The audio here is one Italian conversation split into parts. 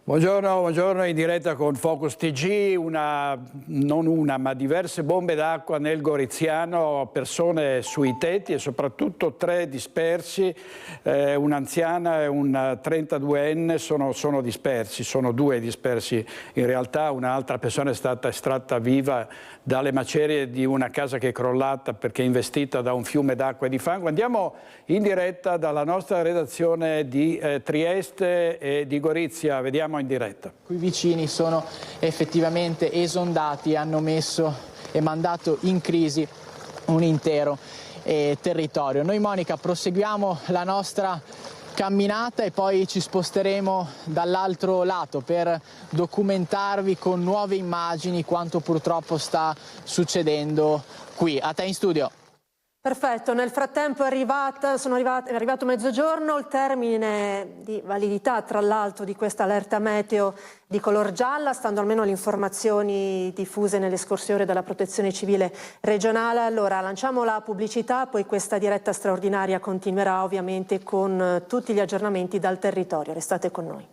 Buongiorno, in diretta con Focus TG, non una ma diverse bombe d'acqua nel Goriziano, persone sui tetti e soprattutto 3 dispersi, un'anziana e un 32enne sono dispersi, sono 2 dispersi in realtà, un'altra persona è stata estratta viva dalle macerie di una casa che è crollata perché è investita da un fiume d'acqua e di fango. Andiamo in diretta dalla nostra redazione di Trieste e di Gorizia, vediamo in diretta. Qui vicini sono effettivamente esondati, hanno messo e mandato in crisi un intero territorio. Noi, Monica, proseguiamo la nostra camminata e poi ci sposteremo dall'altro lato per documentarvi con nuove immagini quanto purtroppo sta succedendo qui. A te in studio. Perfetto, nel frattempo è arrivato mezzogiorno, il termine di validità tra l'altro di questa allerta meteo di color gialla, stando almeno alle informazioni diffuse nelle scorse ore dalla Protezione Civile regionale. Allora lanciamo la pubblicità, poi questa diretta straordinaria continuerà ovviamente con tutti gli aggiornamenti dal territorio. Restate con noi.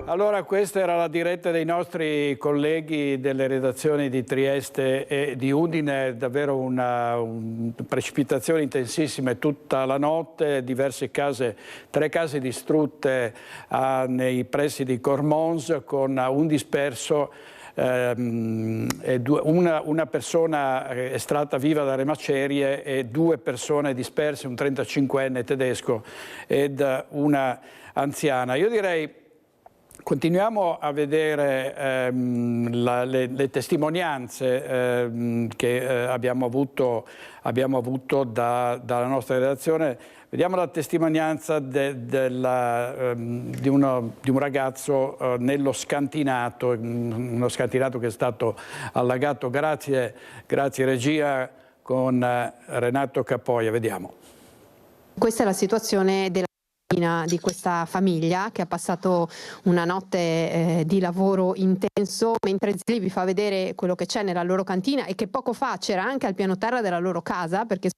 Allora, questa era la diretta dei nostri colleghi delle redazioni di Trieste e di Udine, davvero una precipitazione intensissima tutta la notte, diverse case, 3 case distrutte nei pressi di Cormons con un disperso. Una persona estratta viva dalle macerie e 2 persone disperse, un 35enne tedesco ed una anziana. Io direi continuiamo a vedere le testimonianze che abbiamo avuto dalla nostra redazione. Vediamo la testimonianza di un ragazzo nello scantinato, uno scantinato che è stato allagato. Grazie regia, con Renato Capoia. Vediamo. Questa è la situazione di questa famiglia che ha passato una notte di lavoro intenso, mentre Zili vi fa vedere quello che c'è nella loro cantina e che poco fa c'era anche al piano terra della loro casa, perché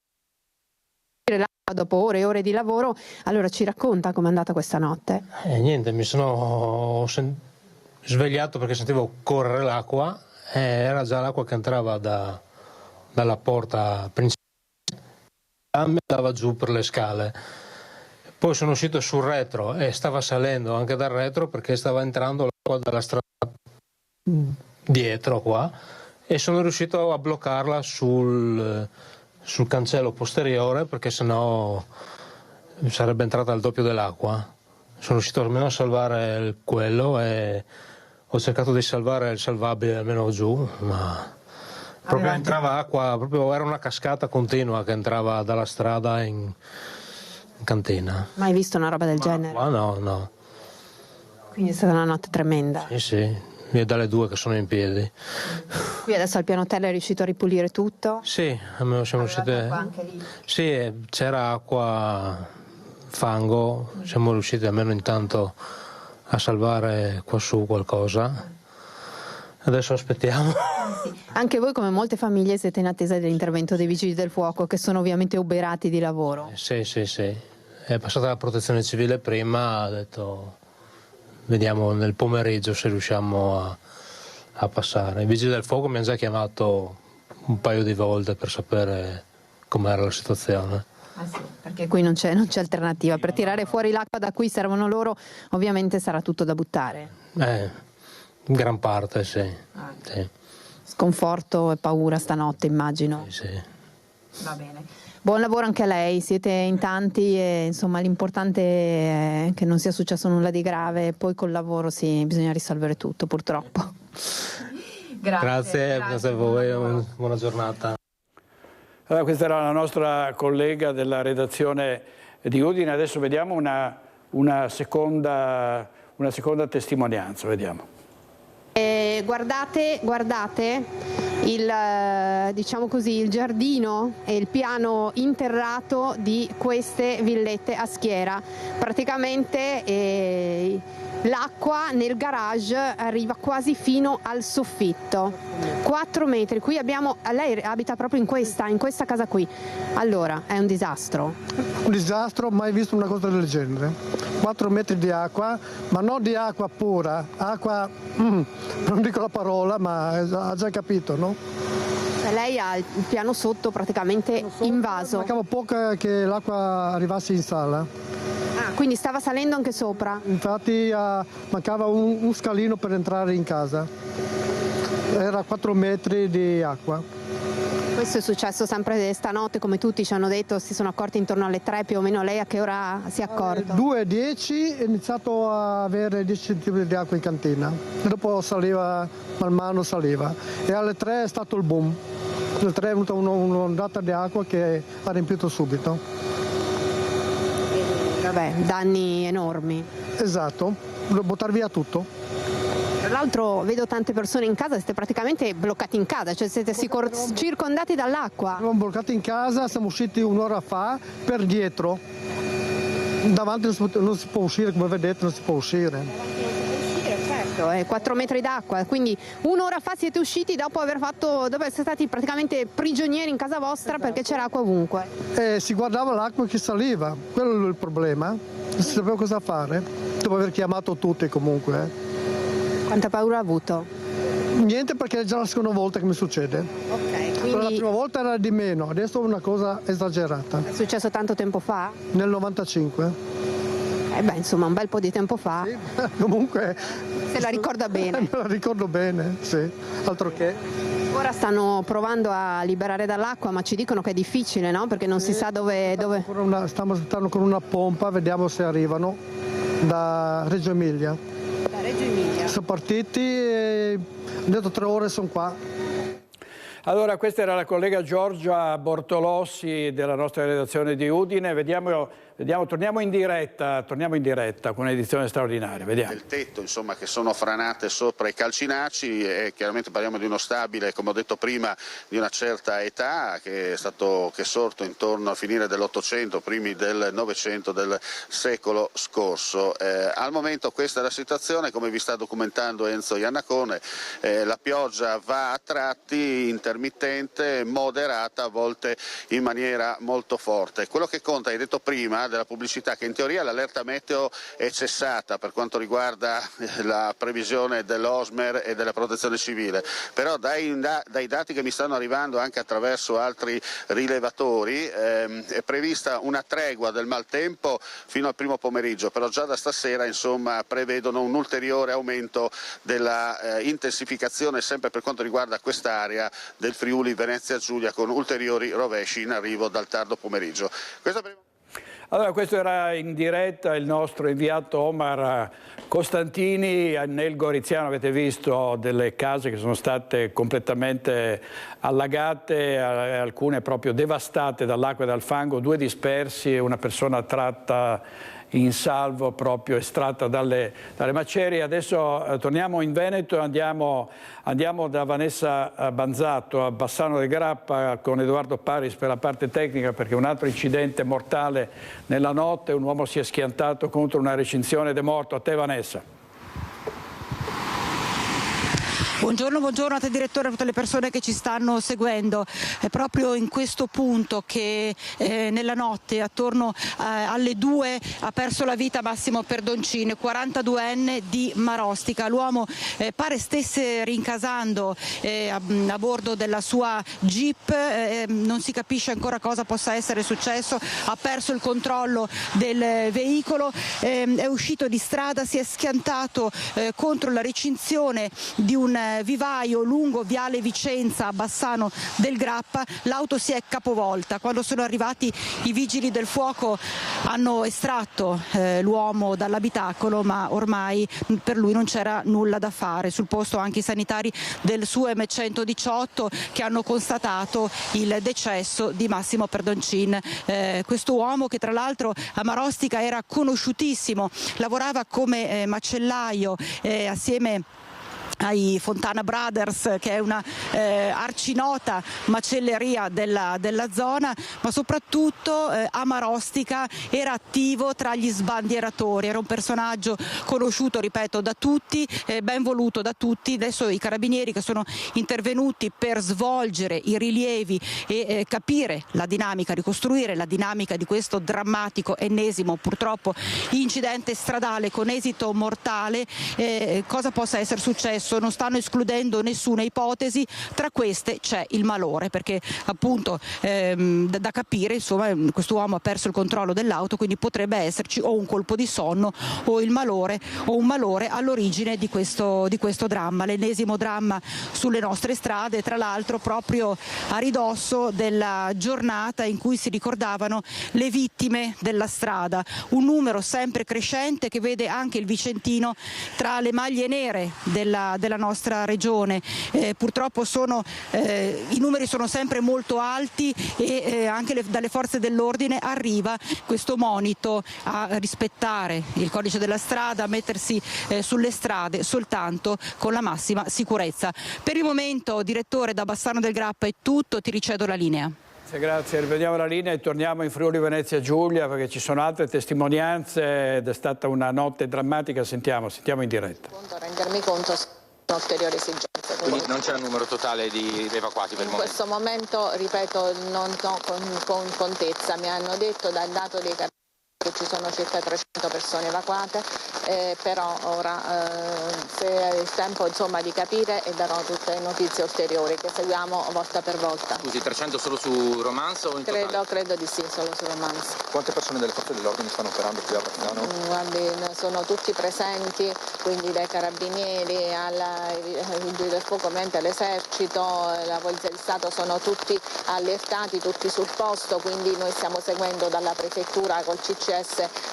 dopo ore e ore di lavoro. Allora ci racconta com'è andata questa notte. Niente, mi sono svegliato perché sentivo correre l'acqua, era già l'acqua che entrava dalla porta principale e mi andava giù per le scale. Poi sono uscito sul retro e stava salendo anche dal retro perché stava entrando l'acqua dalla strada dietro qua e sono riuscito a bloccarla sul cancello posteriore perché sennò sarebbe entrata al doppio dell'acqua. Sono riuscito almeno a salvare quello e ho cercato di salvare il salvabile almeno giù, ma proprio entrava acqua, proprio era una cascata continua che entrava dalla strada in cantina. Mai visto una roba del genere? No. Quindi è stata una notte tremenda. Sì, io dalle 2 che sono in piedi. Qui adesso al piano terra è riuscito a ripulire tutto? Sì, siamo riusciti. Anche lì? Sì, c'era acqua, fango, siamo riusciti almeno intanto a salvare qua su qualcosa. Adesso aspettiamo. Sì. Anche voi, come molte famiglie, siete in attesa dell'intervento dei vigili del fuoco, che sono ovviamente uberati di lavoro. Sì. È passata la Protezione Civile prima, ha detto vediamo nel pomeriggio se riusciamo a passare. I vigili del fuoco mi hanno già chiamato un paio di volte per sapere com'era la situazione. Sì, perché qui non c'è alternativa. Per tirare fuori l'acqua da cui servono loro, ovviamente sarà tutto da buttare. Gran parte, sì. Sì. Sconforto e paura stanotte, immagino. Sì. Va bene. Buon lavoro anche a lei, siete in tanti e insomma l'importante è che non sia successo nulla di grave, poi col lavoro bisogna risolvere tutto, purtroppo. Grazie a voi, buona giornata. Allora, questa era la nostra collega della redazione di Udine. Adesso vediamo una seconda testimonianza, vediamo. Guardate diciamo così, il giardino e il piano interrato di queste villette a schiera. Praticamente l'acqua nel garage arriva quasi fino al soffitto, 4 metri. Qui abbiamo, lei abita proprio in questa casa qui, allora è un disastro. Un disastro, mai visto una cosa del genere. 4 metri di acqua, ma non di acqua pura, acqua, non dico la parola, ma ha già capito, no? Lei ha il piano sotto praticamente invaso. Mancava poco che l'acqua arrivasse in sala. Ah, quindi stava salendo anche sopra? Infatti mancava un scalino per entrare in casa. Era 4 metri di acqua. Questo è successo sempre stanotte, come tutti ci hanno detto, si sono accorti intorno alle 3 più o meno. Lei a che ora si è accorto? 2:10 è iniziato a avere 10 cm di acqua in cantina. E dopo saliva, man mano saliva. E alle 3 è stato il boom. Alle 3 è venuta un'ondata di acqua che ha riempito subito. Vabbè, danni enormi. Esatto, devo buttare via tutto. Tra l'altro vedo tante persone in casa, siete praticamente bloccati in casa, cioè siete circondati dall'acqua. Siamo bloccati in casa, siamo usciti un'ora fa per dietro. Davanti non si può uscire, come vedete non si può uscire. Certo, è 4 metri d'acqua, quindi un'ora fa siete usciti dopo essere stati praticamente prigionieri in casa vostra, perché c'era acqua ovunque. Si guardava l'acqua che saliva, quello è il problema. Non si sapeva cosa fare, dopo aver chiamato tutti comunque. Quanta paura ha avuto? Niente, perché è già la seconda volta che mi succede. Ok, La quindi prima volta era di meno, adesso è una cosa esagerata. è successo tanto tempo fa? Nel 95. Insomma, un bel po' di tempo fa. Sì, comunque... Se la ricorda bene. Me la ricordo bene, sì, altro che. Ora stanno provando a liberare dall'acqua, ma ci dicono che è difficile, no? Perché non si sa dove... Stiamo aspettando con una pompa, vediamo se arrivano da Reggio Emilia. Da Reggio Emilia? Sono partiti e dentro 3 ore sono qua. Allora, questa era la collega Giorgia Bortolossi della nostra redazione di Udine. Torniamo in diretta con un'edizione straordinaria. Vediamo. Del tetto, insomma, che sono franate sopra i calcinacci, e chiaramente parliamo di uno stabile, come ho detto prima, di una certa età, che è sorto intorno a finire dell'Ottocento, primi del Novecento del secolo scorso. Al momento questa è la situazione, come vi sta documentando Enzo Iannacone. La pioggia va a tratti, intermittente, moderata, a volte in maniera molto forte. Quello che conta, hai detto prima, della pubblicità, che in teoria l'allerta meteo è cessata per quanto riguarda la previsione dell'Osmer e della protezione civile, però dai dati che mi stanno arrivando anche attraverso altri rilevatori è prevista una tregua del maltempo fino al primo pomeriggio, però già da stasera insomma prevedono un ulteriore aumento della intensificazione sempre per quanto riguarda quest'area del Friuli Venezia Giulia, con ulteriori rovesci in arrivo dal tardo pomeriggio. Allora, questo era in diretta il nostro inviato Omar Costantini. Nel Goriziano avete visto delle case che sono state completamente allagate, alcune proprio devastate dall'acqua e dal fango, 2 dispersi e una persona tratta in salvo, proprio estratta dalle macerie. Adesso torniamo in Veneto, andiamo da Vanessa Banzatto a Bassano del Grappa con Edoardo Paris per la parte tecnica, perché un altro incidente mortale nella notte, un uomo si è schiantato contro una recinzione ed è morto. A te, Vanessa. Buongiorno a te direttore, a tutte le persone che ci stanno seguendo. È proprio in questo punto che nella notte, attorno alle 2, ha perso la vita Massimo Perdoncin, 42enne di Marostica. L'uomo pare stesse rincasando a bordo della sua Jeep, non si capisce ancora cosa possa essere successo, ha perso il controllo del veicolo, è uscito di strada, si è schiantato contro la recinzione di un vivaio lungo Viale Vicenza a Bassano del Grappa. L'auto si è capovolta. Quando sono arrivati i vigili del fuoco hanno estratto l'uomo dall'abitacolo, ma ormai per lui non c'era nulla da fare. Sul posto anche i sanitari del SUEM 118 che hanno constatato il decesso di Massimo Perdoncin. Questo uomo, che tra l'altro a Marostica era conosciutissimo, lavorava come macellaio assieme ai Fontana Brothers, che è una arcinota macelleria della zona, ma soprattutto Amarostica era attivo tra gli sbandieratori, era un personaggio conosciuto, ripeto, da tutti, ben voluto da tutti. Adesso i carabinieri che sono intervenuti per svolgere i rilievi e capire la dinamica, ricostruire la dinamica di questo drammatico ennesimo purtroppo incidente stradale con esito mortale, cosa possa essere successo. Non stanno escludendo nessuna ipotesi, tra queste c'è il malore, perché appunto da capire, insomma, quest'uomo ha perso il controllo dell'auto, quindi potrebbe esserci o un colpo di sonno o il malore o un malore all'origine di questo dramma, l'ennesimo dramma sulle nostre strade, tra l'altro proprio a ridosso della giornata in cui si ricordavano le vittime della strada, un numero sempre crescente che vede anche il Vicentino tra le maglie nere della nostra regione. Purtroppo i numeri sono sempre molto alti e anche dalle forze dell'ordine arriva questo monito a rispettare il codice della strada, a mettersi sulle strade soltanto con la massima sicurezza. Per il momento, direttore, da Bassano del Grappa è tutto, ti ricedo la linea. Grazie, rivediamo la linea e torniamo in Friuli Venezia Giulia perché ci sono altre testimonianze ed è stata una notte drammatica. Sentiamo in diretta. Rendermi conto ulteriori esigenze. Quindi non c'è un numero totale di evacuati per il momento? In questo momento, ripeto, non ho con contezza. Mi hanno detto dal dato dei carabinieri che ci sono circa 300 persone evacuate, però ora se è il tempo di capire e darò tutte le notizie ulteriori che seguiamo volta per volta. Scusi, 300 solo su Romanzo o in totale? Credo di sì, solo su Romanzo. Quante persone delle forze dell'ordine stanno operando qui a Bracciano? Guardi, sono tutti presenti, quindi dai carabinieri ai vigili del fuoco, ovviamente all'esercito, la Polizia di Stato, sono tutti allertati, tutti sul posto, quindi noi stiamo seguendo dalla prefettura col CCS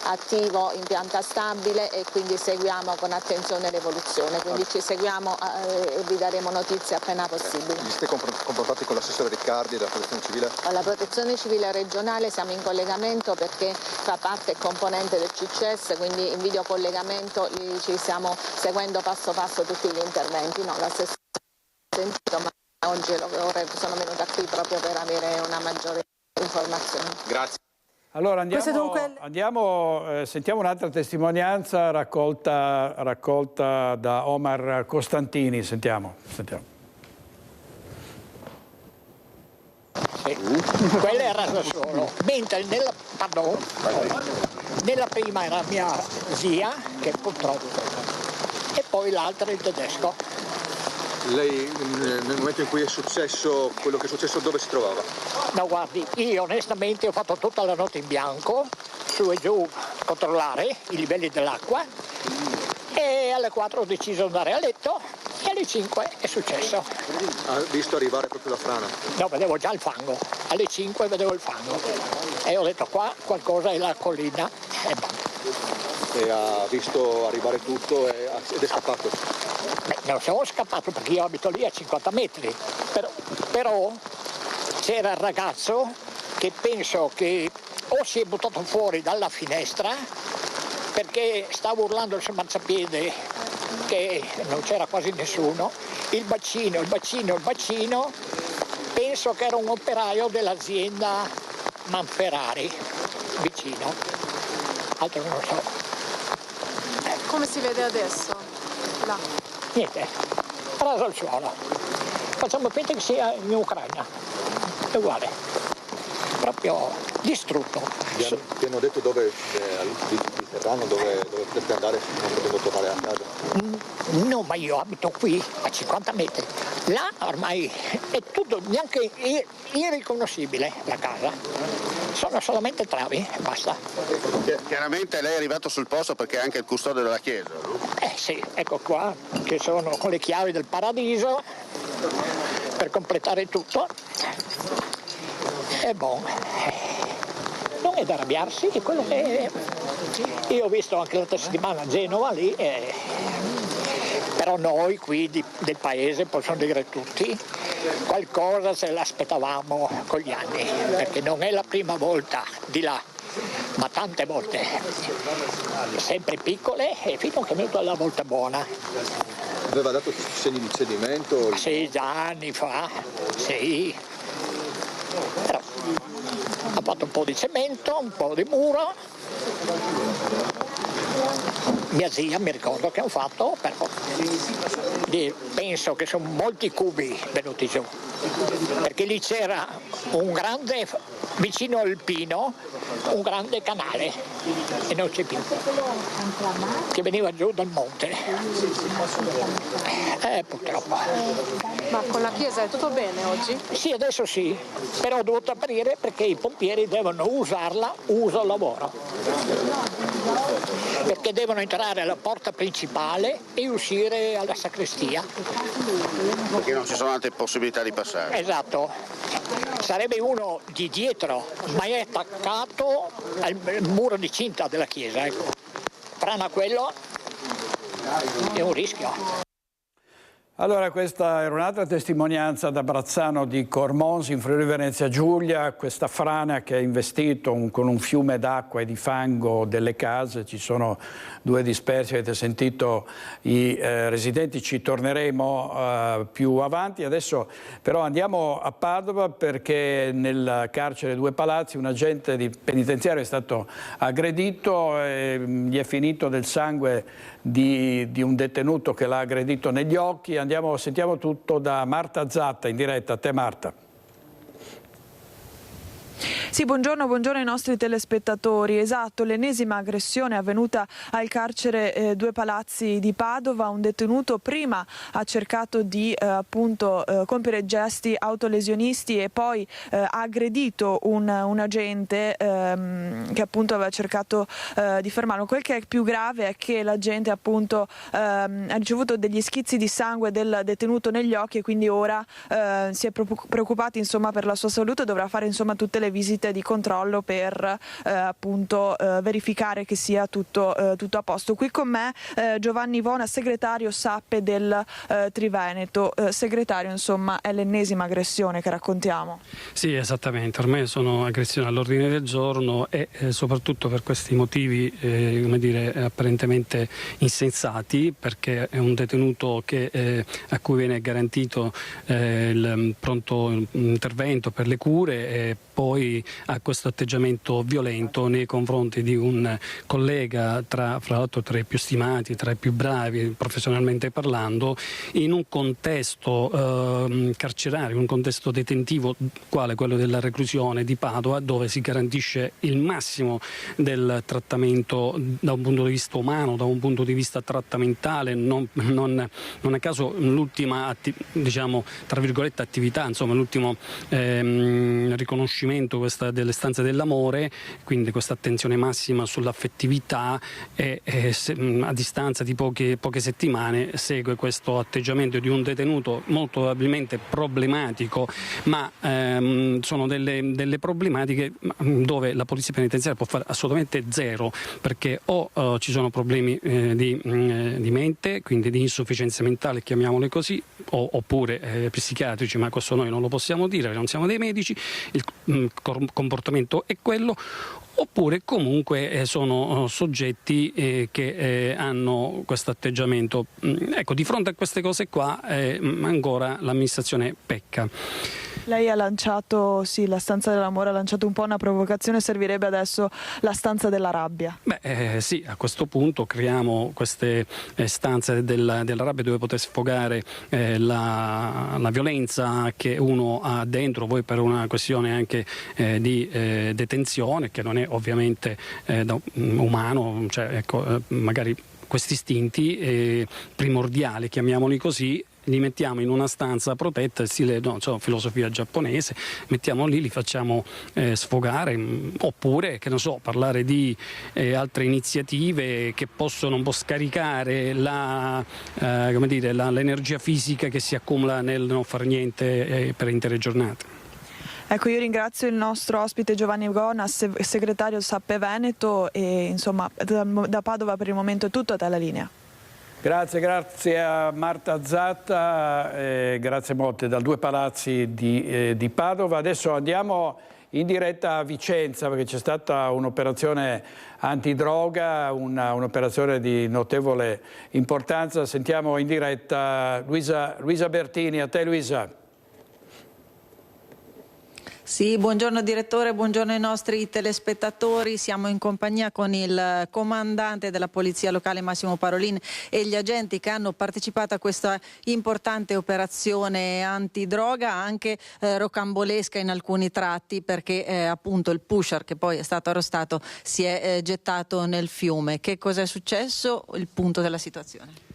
attivo in pianta stabile e quindi seguiamo con attenzione l'evoluzione, quindi ci seguiamo e vi daremo notizie appena possibile. Vi siete confrontati con l'assessore Riccardi della Protezione Civile? Con la Protezione Civile regionale siamo in collegamento perché fa parte componente del CCS, quindi in videocollegamento ci stiamo seguendo passo passo tutti gli interventi. No, l'assessore ha sentito, ma oggi sono venuta qui proprio per avere una maggiore informazione. Grazie. Allora sentiamo un'altra testimonianza raccolta da Omar Costantini. Sentiamo. Sì. Quella era da solo, mentre nella prima era mia zia, che purtroppo, e poi l'altra il tedesco. Lei nel momento in cui è successo quello che è successo, dove si trovava? No, guardi, io onestamente ho fatto tutta la notte in bianco, su e giù a controllare i livelli dell'acqua e alle 4 ho deciso di andare a letto e alle 5 è successo. Ha visto arrivare proprio la frana? No, vedevo già il fango, alle 5 vedevo il fango e ho detto qua qualcosa è la collina e basta. E ha visto arrivare tutto ed è scappato? Beh, non siamo scappato perché io abito lì a 50 metri, però c'era il ragazzo che penso che o si è buttato fuori dalla finestra perché stava urlando sul marciapiede che non c'era quasi nessuno, il bacino, penso che era un operaio dell'azienda Manferrari vicino, altro non lo so. Come si vede adesso? Là. Niente, raso al suolo. Facciamo finta che sia in Ucraina. È uguale. Proprio distrutto. Ti hanno detto dove di terreno, dove potreste andare non potendo tornare a casa? No, ma io abito qui a 50 metri. Là ormai è tutto, neanche irriconoscibile la casa. Sono solamente travi e basta. Chiaramente lei è arrivato sul posto perché è anche il custode della chiesa, no? Sì, ecco qua, che sono con le chiavi del paradiso per completare tutto. E non è da arrabbiarsi, è quello che io ho visto anche l'altra settimana a Genova lì, però noi qui del paese, possono dire tutti, qualcosa se l'aspettavamo con gli anni, perché non è la prima volta di là, ma tante volte, sempre piccole e fino a che è venuta la volta buona. Aveva dato segni di cedimento? Sì, già anni fa, sì. Però ha fatto un po' di cemento, un po' di muro. Mia zia mi ricordo che hanno fatto, però penso che sono molti cubi venuti giù, perché lì c'era un grande, vicino al Pino, un grande canale e non c'è più, che veniva giù dal monte. Purtroppo. Ma con la chiesa è tutto bene oggi? Sì, adesso sì, però ho dovuto aprire perché i pompieri devono usarla, uso lavoro. Perché devono entrare alla porta principale e uscire alla sacrestia. Perché non ci sono altre possibilità di passare. Esatto. Sarebbe uno di dietro, ma è attaccato al muro di cinta della chiesa. Ecco. Frana quello è un rischio. Allora, questa era un'altra testimonianza da Brazzano di Cormons in Friuli Venezia Giulia, questa frana che ha investito con un fiume d'acqua e di fango delle case, ci sono 2 dispersi, avete sentito i residenti, ci torneremo più avanti. Adesso però andiamo a Padova perché nel carcere 2 Palazzi un agente penitenziario è stato aggredito, gli è finito del sangue di un detenuto che l'ha aggredito negli occhi. Sentiamo tutto da Marta Zatta in diretta. A te Marta. Sì, buongiorno ai nostri telespettatori. Esatto, l'ennesima aggressione avvenuta al carcere 2 Palazzi di Padova. Un detenuto prima ha cercato di compiere gesti autolesionisti e poi ha aggredito un agente che appunto aveva cercato di fermarlo. Quel che è più grave è che l'agente appunto ha ricevuto degli schizzi di sangue del detenuto negli occhi e quindi ora si è preoccupati insomma per la sua salute, dovrà fare insomma tutte le visite di controllo per verificare che sia tutto a posto. Qui con me Giovanni Vona, segretario SAPPE del Triveneto. Segretario, insomma, è l'ennesima aggressione che raccontiamo. Sì, esattamente, ormai sono aggressioni all'ordine del giorno e soprattutto per questi motivi come dire, apparentemente insensati, perché è un detenuto a cui viene garantito il pronto intervento per le cure e poi ha questo atteggiamento violento nei confronti di un collega fra l'altro tra i più stimati, tra i più bravi professionalmente parlando, in un contesto carcerario, un contesto detentivo quale quello della reclusione di Padova, dove si garantisce il massimo del trattamento da un punto di vista umano, da un punto di vista trattamentale. Non a caso l'ultima diciamo tra virgolette attività, insomma l'ultimo riconoscimento delle stanze dell'amore, quindi questa attenzione massima sull'affettività e a distanza di poche settimane segue questo atteggiamento di un detenuto molto probabilmente problematico, ma sono delle problematiche dove la polizia penitenziaria può fare assolutamente zero, perché o ci sono problemi di mente, quindi di insufficienza mentale, chiamiamole così, oppure psichiatrici, ma questo noi non lo possiamo dire perché non siamo dei medici. Il comportamento è quello, oppure comunque sono soggetti che hanno questo atteggiamento. Ecco, di fronte a queste cose qua ancora l'amministrazione pecca. Lei ha lanciato, sì, la stanza dell'amore, ha lanciato un po' una provocazione, servirebbe adesso la stanza della rabbia. Sì, a questo punto creiamo queste stanze della rabbia dove poter sfogare la violenza che uno ha dentro, poi per una questione anche di detenzione, che non è ovviamente umano, cioè ecco, magari questi istinti primordiali, chiamiamoli così, li mettiamo in una stanza protetta, stile filosofia giapponese, mettiamo lì, li facciamo sfogare, oppure che ne so, parlare di altre iniziative che possono un po' scaricare l'energia fisica che si accumula nel non far niente per intere giornate. Ecco, io ringrazio il nostro ospite Giovanni Vona, segretario SAPPE Veneto, e insomma da Padova per il momento è tutto, a te la linea. Grazie a Marta Zatta, grazie molte dal 2 Palazzi di Padova. Adesso andiamo in diretta a Vicenza perché c'è stata un'operazione antidroga, un'operazione di notevole importanza. Sentiamo in diretta Luisa Bertini. A te Luisa. Sì, buongiorno direttore, buongiorno ai nostri telespettatori. Siamo in compagnia con il comandante della Polizia Locale Massimo Parolin e gli agenti che hanno partecipato a questa importante operazione antidroga, anche rocambolesca in alcuni tratti, perché appunto il pusher che poi è stato arrestato si è gettato nel fiume. Che cosa è successo? Il punto della situazione.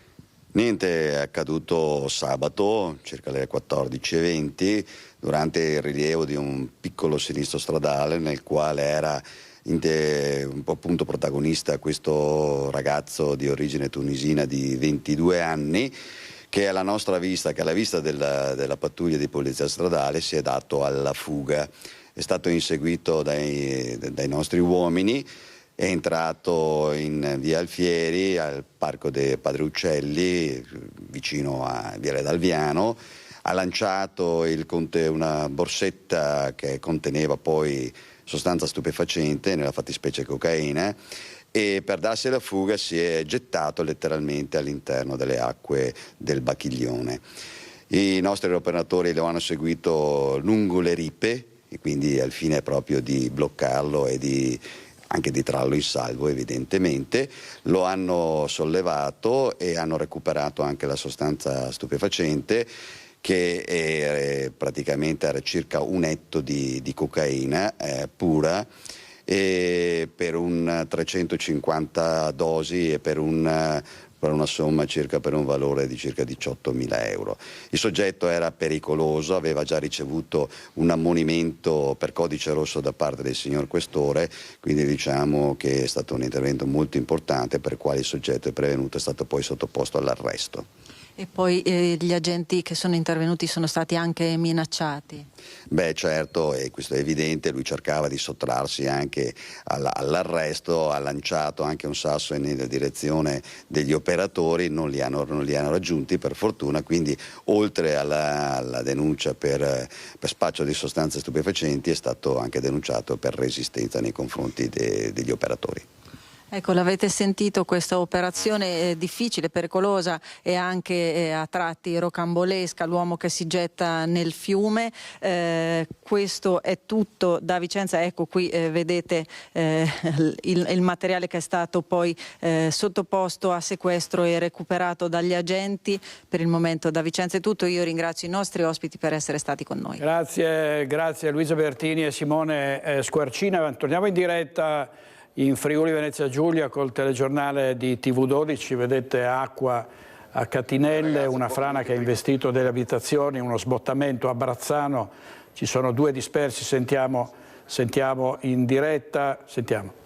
Niente, è accaduto sabato, circa le 14:20, durante il rilievo di un piccolo sinistro stradale nel quale era un po' appunto protagonista questo ragazzo di origine tunisina di 22 anni che alla nostra vista, che alla vista della pattuglia di polizia stradale si è dato alla fuga. È stato inseguito dai nostri uomini. È entrato in via Alfieri, al parco dei Padre Uccelli, vicino a Viale d'Alviano, ha lanciato una borsetta che conteneva poi sostanza stupefacente, nella fattispecie cocaina, e per darsi la fuga si è gettato letteralmente all'interno delle acque del Bacchiglione. I nostri operatori lo hanno seguito lungo le ripe, e quindi al fine proprio di bloccarlo e anche di trarlo in salvo evidentemente. Lo hanno sollevato e hanno recuperato anche la sostanza stupefacente che praticamente era circa un etto di cocaina pura, e per un 350 dosi e per una somma per un valore di circa 18.000 euro. Il soggetto era pericoloso, aveva già ricevuto un ammonimento per codice rosso da parte del signor Questore, quindi diciamo che è stato un intervento molto importante per il quale il soggetto è prevenuto, è stato poi sottoposto all'arresto. E poi gli agenti che sono intervenuti sono stati anche minacciati? Beh certo, e questo è evidente, lui cercava di sottrarsi anche all'arresto, ha lanciato anche un sasso nella direzione degli operatori, non li hanno raggiunti per fortuna, quindi oltre alla denuncia per spaccio di sostanze stupefacenti è stato anche denunciato per resistenza nei confronti degli operatori. Ecco, l'avete sentito, questa operazione difficile, pericolosa e anche a tratti rocambolesca, l'uomo che si getta nel fiume. Questo è tutto da Vicenza. Ecco qui vedete il materiale che è stato poi sottoposto a sequestro e recuperato dagli agenti. Per il momento da Vicenza è tutto. Io ringrazio i nostri ospiti per essere stati con noi. Grazie Luisa Bertini e Simone Squarcina. Torniamo in diretta in Friuli Venezia Giulia col telegiornale di TV12, vedete acqua a Catinelle, una frana che ha investito delle abitazioni, uno sbottamento a Brazzano, ci sono 2 dispersi, sentiamo in diretta, sentiamo.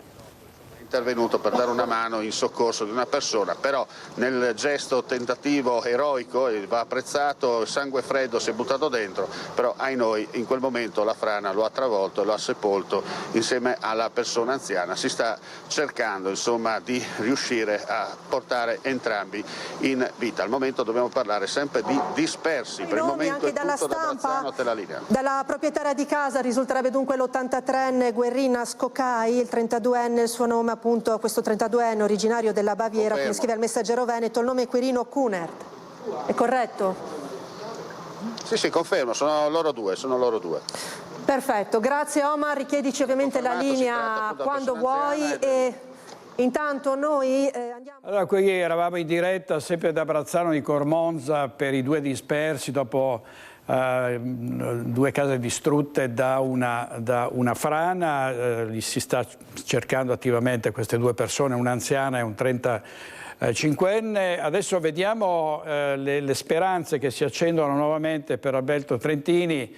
Intervenuto per dare una mano in soccorso di una persona, però nel gesto tentativo eroico, e va apprezzato, sangue freddo si è buttato dentro, però ai noi in quel momento la frana lo ha travolto e lo ha sepolto insieme alla persona anziana. Si sta cercando insomma di riuscire a portare entrambi in vita. Al momento dobbiamo parlare sempre di dispersi. Per il momento anche dalla stampa, te la linea. Dalla proprietaria di casa risulterebbe dunque l'83enne Guerrina Scocai, il 32enne il suo nome appunto, questo 32enne originario della Baviera, come scrive il Messaggero Veneto, il nome è Quirino Kunert. È corretto? Sì, confermo, sono loro due. Perfetto, grazie Omar, richiedici ovviamente la linea quando vuoi e intanto noi andiamo... Allora, qui eravamo in diretta sempre da Brazzano di Cormonza per i 2 dispersi dopo 2 case distrutte da una frana. Si sta cercando attivamente queste 2 persone, un'anziana e un 35enne. Adesso vediamo le speranze che si accendono nuovamente per Alberto Trentini,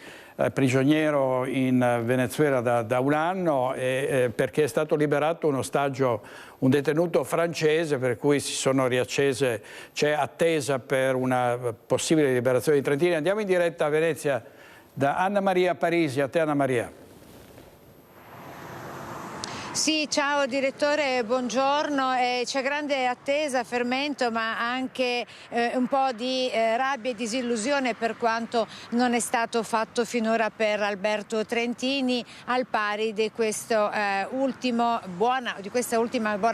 prigioniero in Venezuela da un anno, perché è stato liberato un ostaggio, un detenuto francese, per cui si sono riaccese, c'è attesa per una possibile liberazione di Trentini. Andiamo in diretta a Venezia da Anna Maria Parisi. A te Anna Maria. Sì, ciao direttore, buongiorno. C'è grande attesa, fermento, ma anche un po' di rabbia e disillusione per quanto non è stato fatto finora per Alberto Trentini, al pari di questa ultima buona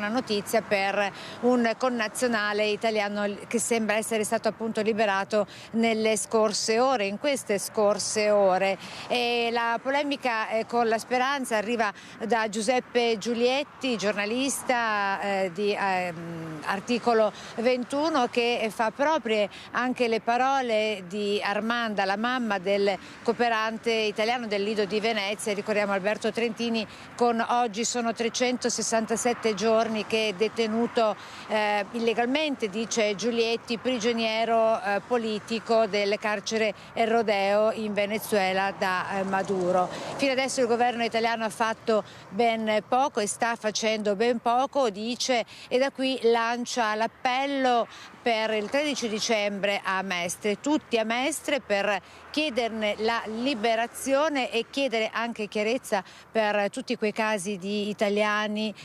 notizia per un connazionale italiano che sembra essere stato appunto liberato in queste scorse ore. E la polemica con la Speranza arriva da Giuseppe Giulietti, giornalista di Articolo 21, che fa proprie anche le parole di Armanda, la mamma del cooperante italiano del Lido di Venezia. Ricordiamo Alberto Trentini, con oggi sono 367 giorni che è detenuto illegalmente, dice Giulietti, prigioniero politico del carcere El Rodeo in Venezuela da Maduro. Fino adesso il governo italiano ha fatto ben poco e sta facendo ben poco, dice, e da qui lancia l'appello per il 13 dicembre a Mestre, tutti a Mestre, per chiederne la liberazione e chiedere anche chiarezza per tutti quei casi di italiani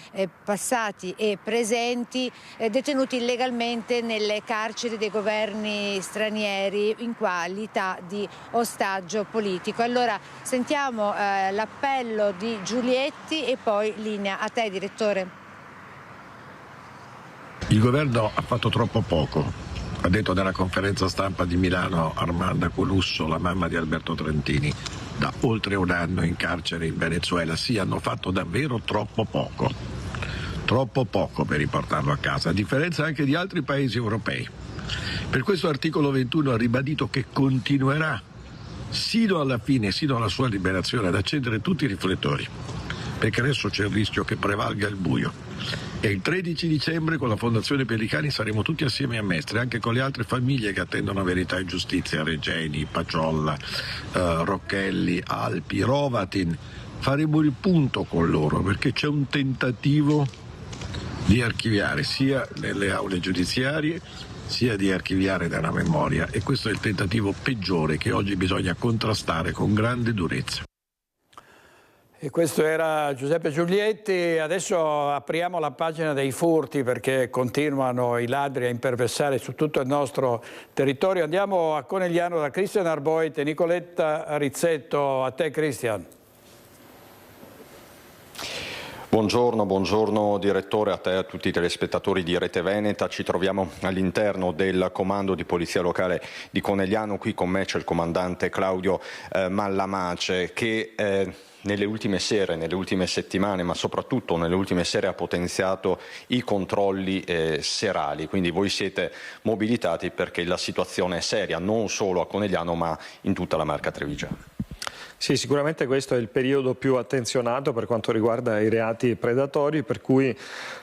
passati e presenti detenuti illegalmente nelle carceri dei governi stranieri in qualità di ostaggio politico. Allora sentiamo l'appello di Giulietti e poi linea a te, direttore. Il governo ha fatto troppo poco, ha detto nella conferenza stampa di Milano Armanda Colusso, la mamma di Alberto Trentini, da oltre un anno in carcere in Venezuela. Sì, hanno fatto davvero troppo poco per riportarlo a casa, a differenza anche di altri paesi europei. Per questo Articolo 21 ha ribadito che continuerà sino alla fine, sino alla sua liberazione, ad accendere tutti i riflettori, perché adesso c'è il rischio che prevalga il buio. E il 13 dicembre con la Fondazione Pelicani saremo tutti assieme a Mestre, anche con le altre famiglie che attendono verità e giustizia, Regeni, Paciolla, Rocchelli, Alpi, Rovatin. Faremo il punto con loro, perché c'è un tentativo di archiviare sia nelle aule giudiziarie sia di archiviare dalla memoria, e questo è il tentativo peggiore che oggi bisogna contrastare con grande durezza. E questo era Giuseppe Giulietti. Adesso apriamo la pagina dei furti, perché continuano i ladri a imperversare su tutto il nostro territorio. Andiamo a Conegliano da Cristian Arboit e Nicoletta Rizzetto. A te, Cristian. Buongiorno direttore, a te e a tutti i telespettatori di Rete Veneta. Ci troviamo all'interno del comando di polizia locale di Conegliano. Qui con me c'è il comandante Claudio Mallamace, che nelle ultime sere, nelle ultime settimane, ma soprattutto nelle ultime sere ha potenziato i controlli serali. Quindi voi siete mobilitati perché la situazione è seria, non solo a Conegliano ma in tutta la Marca Trevigiana. Sì, sicuramente questo è il periodo più attenzionato per quanto riguarda i reati predatori, per cui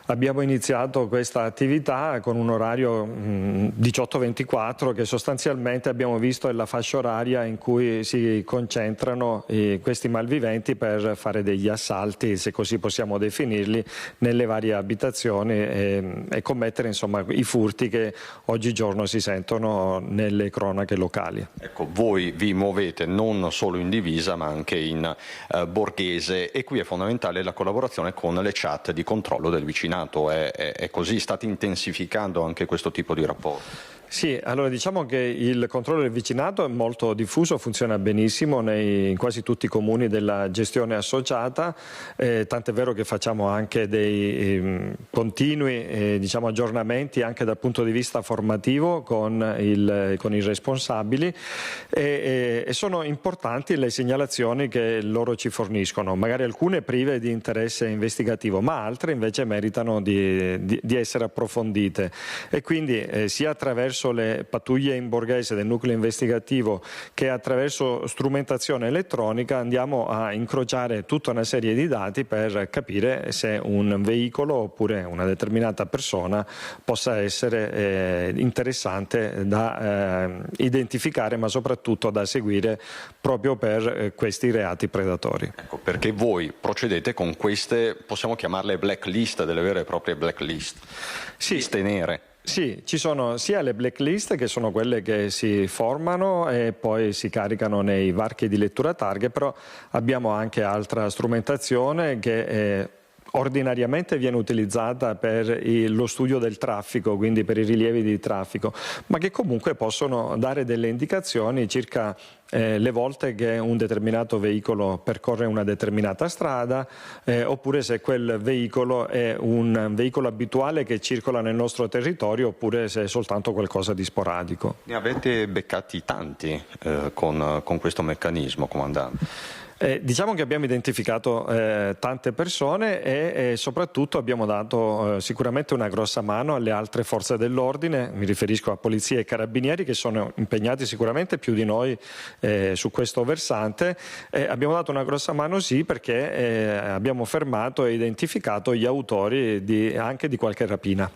abbiamo iniziato questa attività con un orario 18-24 che sostanzialmente abbiamo visto è la fascia oraria in cui si concentrano questi malviventi per fare degli assalti, se così possiamo definirli, nelle varie abitazioni e commettere insomma i furti che oggigiorno si sentono nelle cronache locali. Ecco, voi vi muovete non solo in divisa ma anche in borghese, e qui è fondamentale la collaborazione con le chat di controllo del vicinato. È così? State intensificando anche questo tipo di rapporto? Sì, allora diciamo che il controllo del vicinato è molto diffuso, funziona benissimo in quasi tutti i comuni della gestione associata, tant'è vero che facciamo anche dei continui aggiornamenti anche dal punto di vista formativo con i responsabili e sono importanti le segnalazioni che loro ci forniscono, magari alcune prive di interesse investigativo, ma altre invece meritano di essere approfondite, e quindi sia attraverso le pattuglie in borghese del nucleo investigativo che attraverso strumentazione elettronica andiamo a incrociare tutta una serie di dati per capire se un veicolo oppure una determinata persona possa essere interessante da identificare, ma soprattutto da seguire proprio per questi reati predatori. Ecco, perché voi procedete con queste, possiamo chiamarle blacklist, delle vere e proprie blacklist, liste nere. Sì, ci sono sia le blacklist, che sono quelle che si formano e poi si caricano nei varchi di lettura targhe, però abbiamo anche altra strumentazione che ordinariamente viene utilizzata per lo studio del traffico, quindi per i rilievi di traffico, ma che comunque possono dare delle indicazioni circa le volte che un determinato veicolo percorre una determinata strada, oppure se quel veicolo è un veicolo abituale che circola nel nostro territorio, oppure se è soltanto qualcosa di sporadico. Ne avete beccati tanti con questo meccanismo, comandante? Diciamo che abbiamo identificato tante persone e soprattutto abbiamo dato sicuramente una grossa mano alle altre forze dell'ordine, mi riferisco a polizia e carabinieri che sono impegnati sicuramente più di noi su questo versante. Abbiamo dato una grossa mano sì perché abbiamo fermato e identificato gli autori anche di qualche rapina.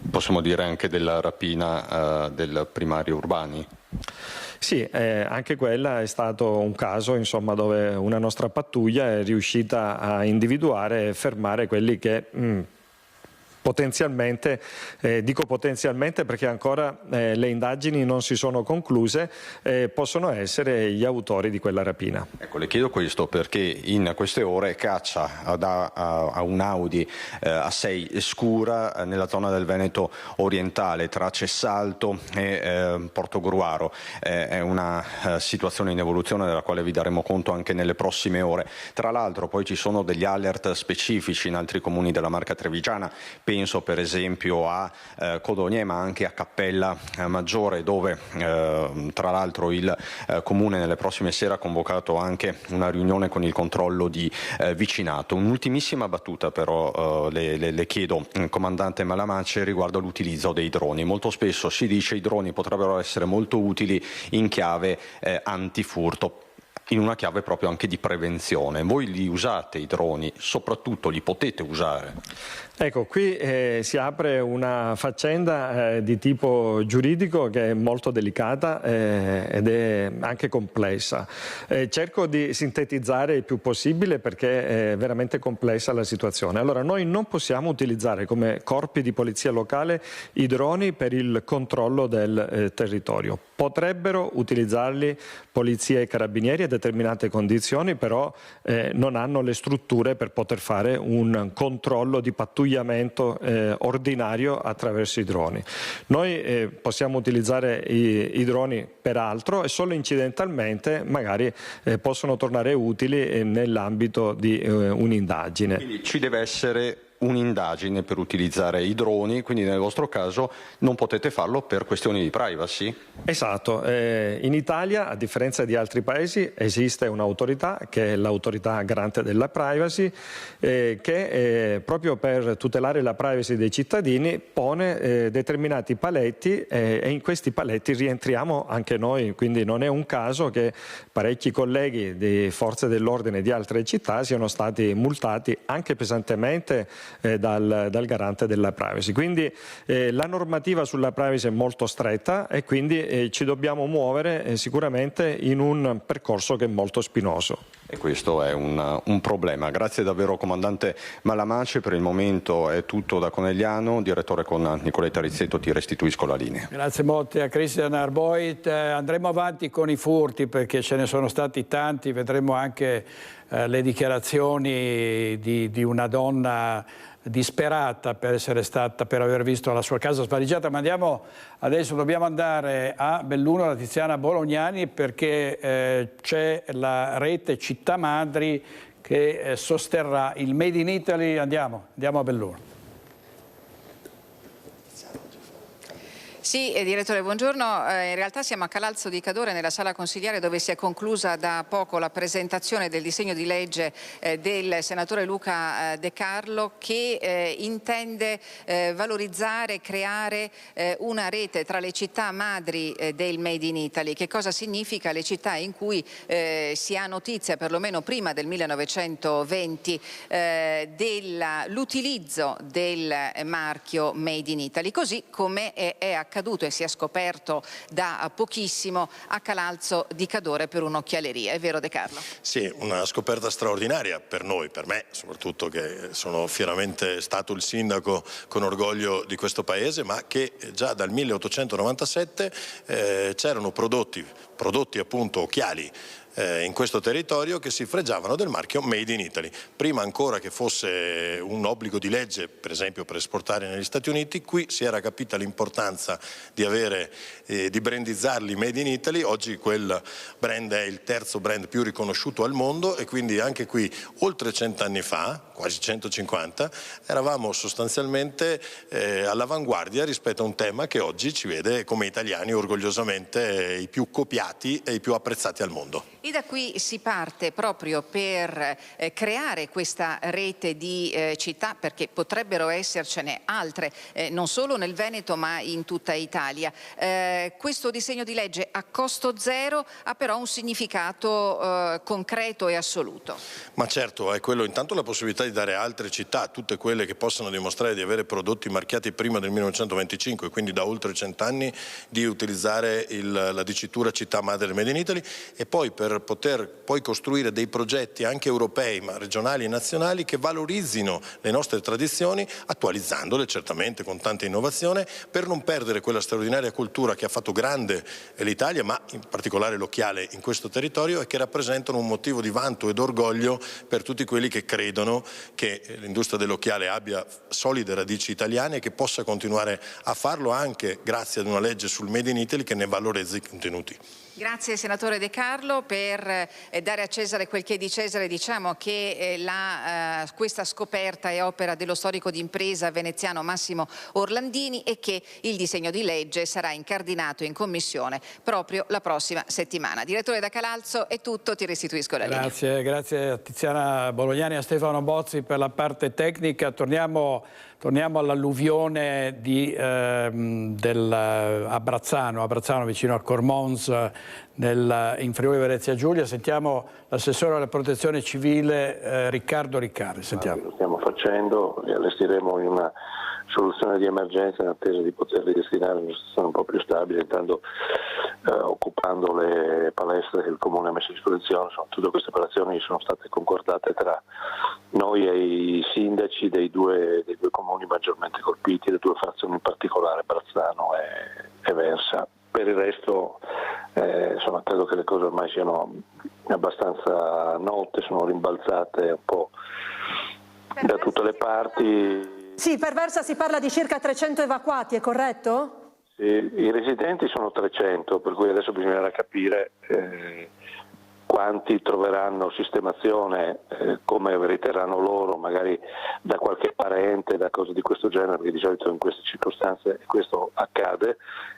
Possiamo dire anche della rapina del primario Urbani? Sì, anche quella è stato un caso insomma, dove una nostra pattuglia è riuscita a individuare e fermare quelli che potenzialmente, dico potenzialmente perché ancora le indagini non si sono concluse, possono essere gli autori di quella rapina. Ecco, le chiedo questo perché in queste ore caccia a un Audi A6 scura nella zona del Veneto orientale tra Cessalto e Portogruaro. È una situazione in evoluzione della quale vi daremo conto anche nelle prossime ore. Tra l'altro poi ci sono degli alert specifici in altri comuni della Marca Trevigiana. Penso per esempio a Codogne ma anche a Cappella Maggiore dove tra l'altro il Comune nelle prossime sere ha convocato anche una riunione con il controllo di vicinato. Un'ultimissima battuta però le chiedo, comandante Malamace, riguardo all'utilizzo dei droni. Molto spesso si dice che i droni potrebbero essere molto utili in chiave antifurto, in una chiave proprio anche di prevenzione. Voi li usate i droni, soprattutto li potete usare? Ecco, qui si apre una faccenda di tipo giuridico che è molto delicata ed è anche complessa. Cerco di sintetizzare il più possibile perché è veramente complessa la situazione. Allora, noi non possiamo utilizzare come corpi di polizia locale i droni per il controllo del territorio. Potrebbero utilizzarli polizia e carabinieri a determinate condizioni, però non hanno le strutture per poter fare un controllo di pattugliamento ordinario attraverso i droni. Noi possiamo utilizzare i droni per altro e solo incidentalmente magari possono tornare utili nell'ambito di un'indagine. Quindi ci deve essere un'indagine per utilizzare i droni, quindi nel vostro caso non potete farlo per questioni di privacy? Esatto, in Italia a differenza di altri paesi esiste un'autorità che è l'autorità garante della privacy che proprio per tutelare la privacy dei cittadini pone determinati paletti e in questi paletti rientriamo anche noi, quindi non è un caso che parecchi colleghi di forze dell'ordine di altre città siano stati multati anche pesantemente dal garante della privacy. Quindi la normativa sulla privacy è molto stretta e quindi ci dobbiamo muovere sicuramente in un percorso che è molto spinoso. E questo è un problema. Grazie davvero comandante Malamace, per il momento è tutto da Conegliano. Direttore con Nicoletta Rizzetto, ti restituisco la linea. Grazie molte a Cristian Arboit. Andremo avanti con i furti perché ce ne sono stati tanti, vedremo anche le dichiarazioni di una donna disperata per aver visto la sua casa svaligiata, ma dobbiamo andare a Belluno, da Tiziana Bolognani, perché c'è la rete Città Madri che sosterrà il Made in Italy. Andiamo a Belluno. Sì, direttore, buongiorno. In realtà siamo a Calalzo di Cadore, nella sala consiliare dove si è conclusa da poco la presentazione del disegno di legge del senatore Luca De Carlo che intende valorizzare e creare una rete tra le città madri del Made in Italy. Che cosa significa? Le città in cui si ha notizia, perlomeno prima del 1920, dell'utilizzo del marchio Made in Italy, così come è accaduto e si è scoperto da pochissimo a Calalzo di Cadore per un'occhialeria. È vero, De Carlo? Sì, una scoperta straordinaria per noi, per me soprattutto, che sono fieramente stato il sindaco con orgoglio di questo paese, ma che già dal 1897 c'erano prodotti appunto occhiali in questo territorio che si fregiavano del marchio Made in Italy. Prima ancora che fosse un obbligo di legge, per esempio per esportare negli Stati Uniti, qui si era capita l'importanza di avere, di brandizzarli Made in Italy. Oggi quel brand è il terzo brand più riconosciuto al mondo e quindi anche qui oltre 100 anni fa, quasi 150, eravamo sostanzialmente all'avanguardia rispetto a un tema che oggi ci vede come italiani orgogliosamente i più copiati e i più apprezzati al mondo. E da qui si parte proprio per creare questa rete di città, perché potrebbero essercene altre, non solo nel Veneto ma in tutta Italia. Questo disegno di legge a costo zero ha però un significato concreto e assoluto. Ma certo, è quello intanto la possibilità di dare a altre città, tutte quelle che possano dimostrare di avere prodotti marchiati prima del 1925, quindi da oltre 100 anni, di utilizzare la dicitura città madre Made in Italy, e poi per poter poi costruire dei progetti anche europei, ma regionali e nazionali, che valorizzino le nostre tradizioni, attualizzandole certamente con tanta innovazione, per non perdere quella straordinaria cultura che ha fatto grande l'Italia, ma in particolare l'occhiale in questo territorio, e che rappresentano un motivo di vanto ed orgoglio per tutti quelli che credono che l'industria dell'occhiale abbia solide radici italiane e che possa continuare a farlo anche grazie ad una legge sul Made in Italy che ne valorizzi i contenuti. Grazie senatore De Carlo. Per dare a Cesare quel che è di Cesare, diciamo che questa scoperta è opera dello storico d'impresa veneziano Massimo Orlandini e che il disegno di legge sarà incardinato in commissione proprio la prossima settimana. Direttore Da Calalzo, è tutto, ti restituisco la linea. Grazie a Tiziana Bolognani e a Stefano Bozzi per la parte tecnica. Torniamo all'alluvione Abrazzano vicino a Cormons in Friuli Venezia Giulia. Sentiamo l'assessore alla protezione civile Riccardo Riccardi. Sentiamo. Lo stiamo facendo, li allestiremo in una soluzione di emergenza in attesa di poterli destinare in una situazione un po' più stabile, intanto occupando le palestre che il Comune ha messo a disposizione. Tutte queste operazioni sono state concordate tra noi e i sindaci dei due comuni maggiormente colpiti, le due frazioni in particolare, Brazzano e Versa. Per il resto credo che le cose ormai siano abbastanza note, sono rimbalzate un po' da tutte le parti. Sì, per Versa si parla di circa 300 evacuati, è corretto? Sì, i residenti sono 300, per cui adesso bisognerà capire quanti troveranno sistemazione, come riterranno loro, magari da qualche parente, da cose di questo genere, perché di solito in queste circostanze questo accade,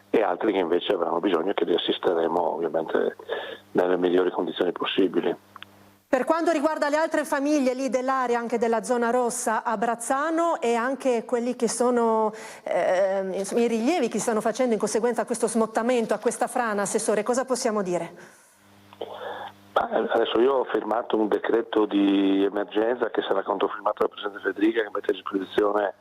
e altri che invece avranno bisogno, che li assisteremo ovviamente nelle migliori condizioni possibili. Per quanto riguarda le altre famiglie lì dell'area, anche della zona rossa a Brazzano, e anche quelli che sono i rilievi che si stanno facendo in conseguenza a questo smottamento, a questa frana, Assessore, cosa possiamo dire? Adesso io ho firmato un decreto di emergenza che sarà controfirmato dal Presidente Federica, che mette a disposizione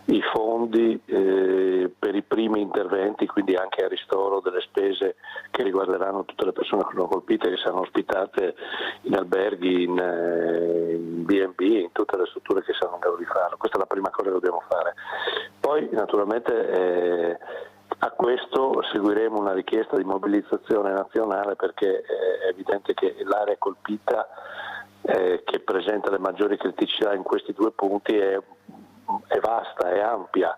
i fondi per i primi interventi, quindi anche a ristoro delle spese che riguarderanno tutte le persone che sono colpite, che saranno ospitate in alberghi, in B&B, in tutte le strutture che saranno in grado di farlo. Questa è la prima cosa che dobbiamo fare. Poi naturalmente a questo seguiremo una richiesta di mobilizzazione nazionale, perché è evidente che l'area colpita che presenta le maggiori criticità in questi due punti è vasta, è ampia,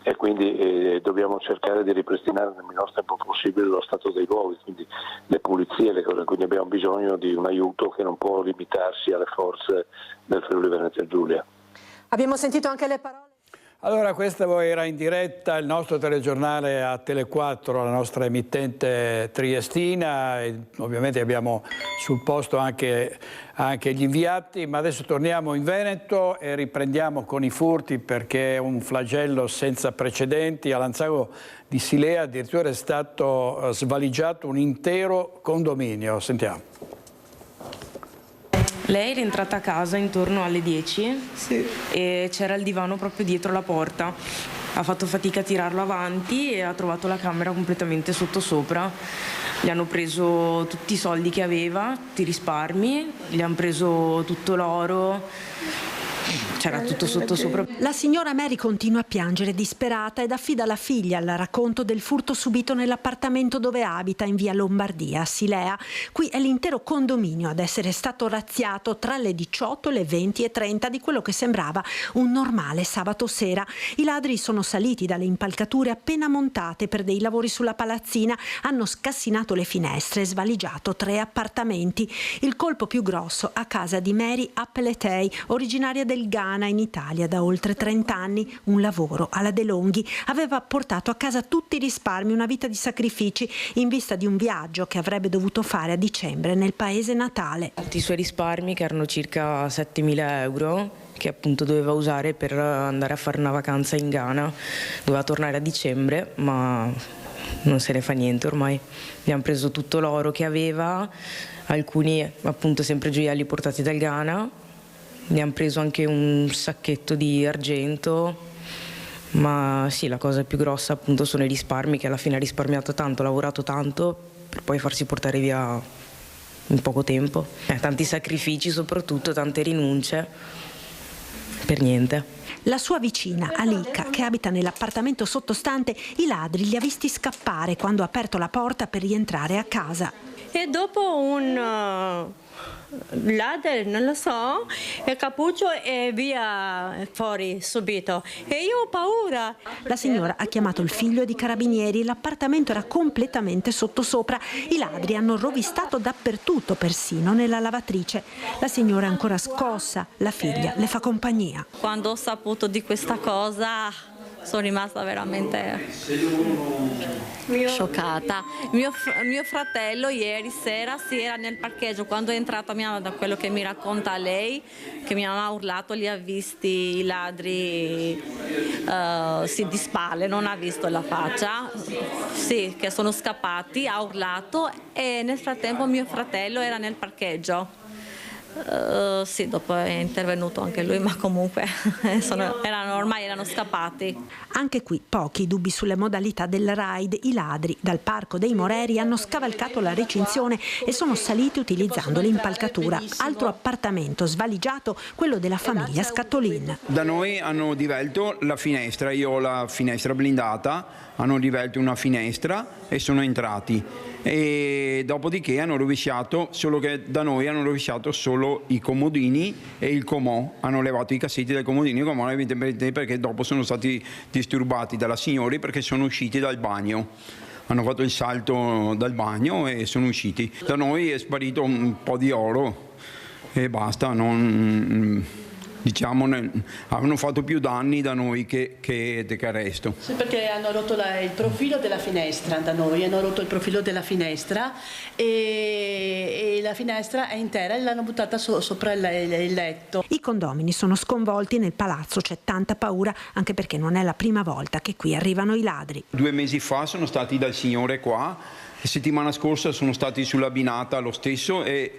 e quindi dobbiamo cercare di ripristinare nel minor tempo possibile lo stato dei luoghi, quindi le pulizie, le cose. Quindi abbiamo bisogno di un aiuto che non può limitarsi alle forze del Friuli Venezia Giulia. Abbiamo sentito anche le parole. Allora, questa era in diretta il nostro telegiornale a Tele4, la nostra emittente triestina, e ovviamente abbiamo sul posto anche gli inviati, ma adesso torniamo in Veneto e riprendiamo con i furti, perché è un flagello senza precedenti. A Lanzago di Silea addirittura è stato svaligiato un intero condominio. Sentiamo. Lei è rientrata a casa intorno alle 10 e c'era il divano proprio dietro la porta. Ha fatto fatica a tirarlo avanti e ha trovato la camera completamente sottosopra. Gli hanno preso tutti i soldi che aveva, tutti i risparmi, gli hanno preso tutto l'oro. c'era tutto sottosopra. La signora Mary continua a piangere disperata ed affida la figlia al racconto del furto subito nell'appartamento dove abita in via Lombardia a Silea. Qui è l'intero condominio ad essere stato razziato tra le 18, le 20 e 30 di quello che sembrava un normale sabato sera. I ladri sono saliti dalle impalcature appena montate per dei lavori sulla palazzina, hanno scassinato le finestre e svaligiato 3 appartamenti. Il colpo più grosso a casa di Mary Appeletei, originaria del Ghana in Italia da oltre 30 anni, un lavoro alla De Longhi. Aveva portato a casa tutti i risparmi, una vita di sacrifici in vista di un viaggio che avrebbe dovuto fare a dicembre nel paese natale. I suoi risparmi, che erano circa 7.000 euro, che appunto doveva usare per andare a fare una vacanza in Ghana. Doveva tornare a dicembre, ma non se ne fa niente ormai. Abbiamo preso tutto l'oro che aveva, alcuni appunto sempre gioielli portati dal Ghana. Abbiamo preso anche un sacchetto di argento, ma sì, la cosa più grossa appunto sono i risparmi, che alla fine ha risparmiato tanto, ha lavorato tanto per poi farsi portare via in poco tempo. Tanti sacrifici, soprattutto tante rinunce, per niente. La sua vicina, Alika, che abita nell'appartamento sottostante, i ladri li ha visti scappare quando ha aperto la porta per rientrare a casa. E dopo un ladro, non lo so, il cappuccio e via fuori subito. E io ho paura. La signora ha chiamato il figlio di carabinieri, l'appartamento era completamente sottosopra. I ladri hanno rovistato dappertutto, persino nella lavatrice. La signora è ancora scossa, la figlia le fa compagnia. Quando ho saputo di questa cosa sono rimasta veramente scioccata. Mio fratello ieri sera era nel parcheggio, quando è entrata da quello che mi racconta lei, che mi ha urlato, li ha visti i ladri di spalle, non ha visto la faccia, sì, che sono scappati, ha urlato e nel frattempo mio fratello era nel parcheggio. Sì, dopo è intervenuto anche lui, ma comunque ormai erano scappati. Anche qui pochi dubbi sulle modalità del raid. I ladri dal Parco dei Moreri hanno scavalcato la recinzione e sono saliti utilizzando l'impalcatura. Altro appartamento svaligiato, quello della famiglia Scattolin. Da noi hanno divelto la finestra, io ho la finestra blindata, hanno divelto una finestra e sono entrati. E dopodiché hanno rovesciato, solo che da noi hanno rovesciato solo i comodini e il comò, hanno levato i cassetti dai comodini e il comò, evidentemente perché dopo sono stati disturbati dalla signora perché sono usciti dal bagno. Hanno fatto il salto dal bagno e sono usciti. Da noi è sparito un po' di oro e basta, diciamo, hanno fatto più danni da noi che resto. Sì, perché hanno rotto il profilo della finestra, da noi hanno rotto il profilo della finestra e la finestra è intera e l'hanno buttata sopra il letto. I condomini sono sconvolti, nel palazzo c'è tanta paura, anche perché non è la prima volta che qui arrivano i ladri. 2 mesi fa sono stati dal signore qua. La settimana scorsa sono stati sulla Binata lo stesso e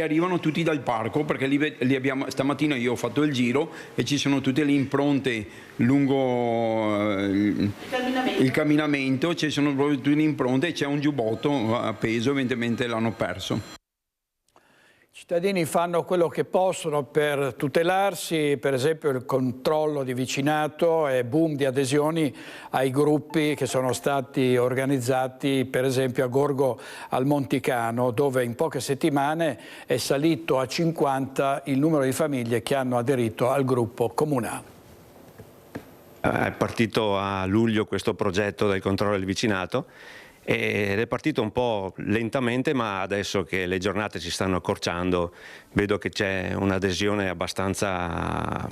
arrivano tutti dal parco, perché li abbiamo, stamattina io ho fatto il giro e ci sono tutte le impronte lungo il camminamento, ci sono proprio tutte le impronte e c'è un giubbotto appeso, evidentemente l'hanno perso. I cittadini fanno quello che possono per tutelarsi, per esempio il controllo di vicinato e boom di adesioni ai gruppi che sono stati organizzati per esempio a Gorgo al Monticano, dove in poche settimane è salito a 50 il numero di famiglie che hanno aderito al gruppo comunale. È partito a luglio questo progetto del controllo del vicinato ed è partito un po' lentamente, ma adesso che le giornate si stanno accorciando vedo che c'è un'adesione abbastanza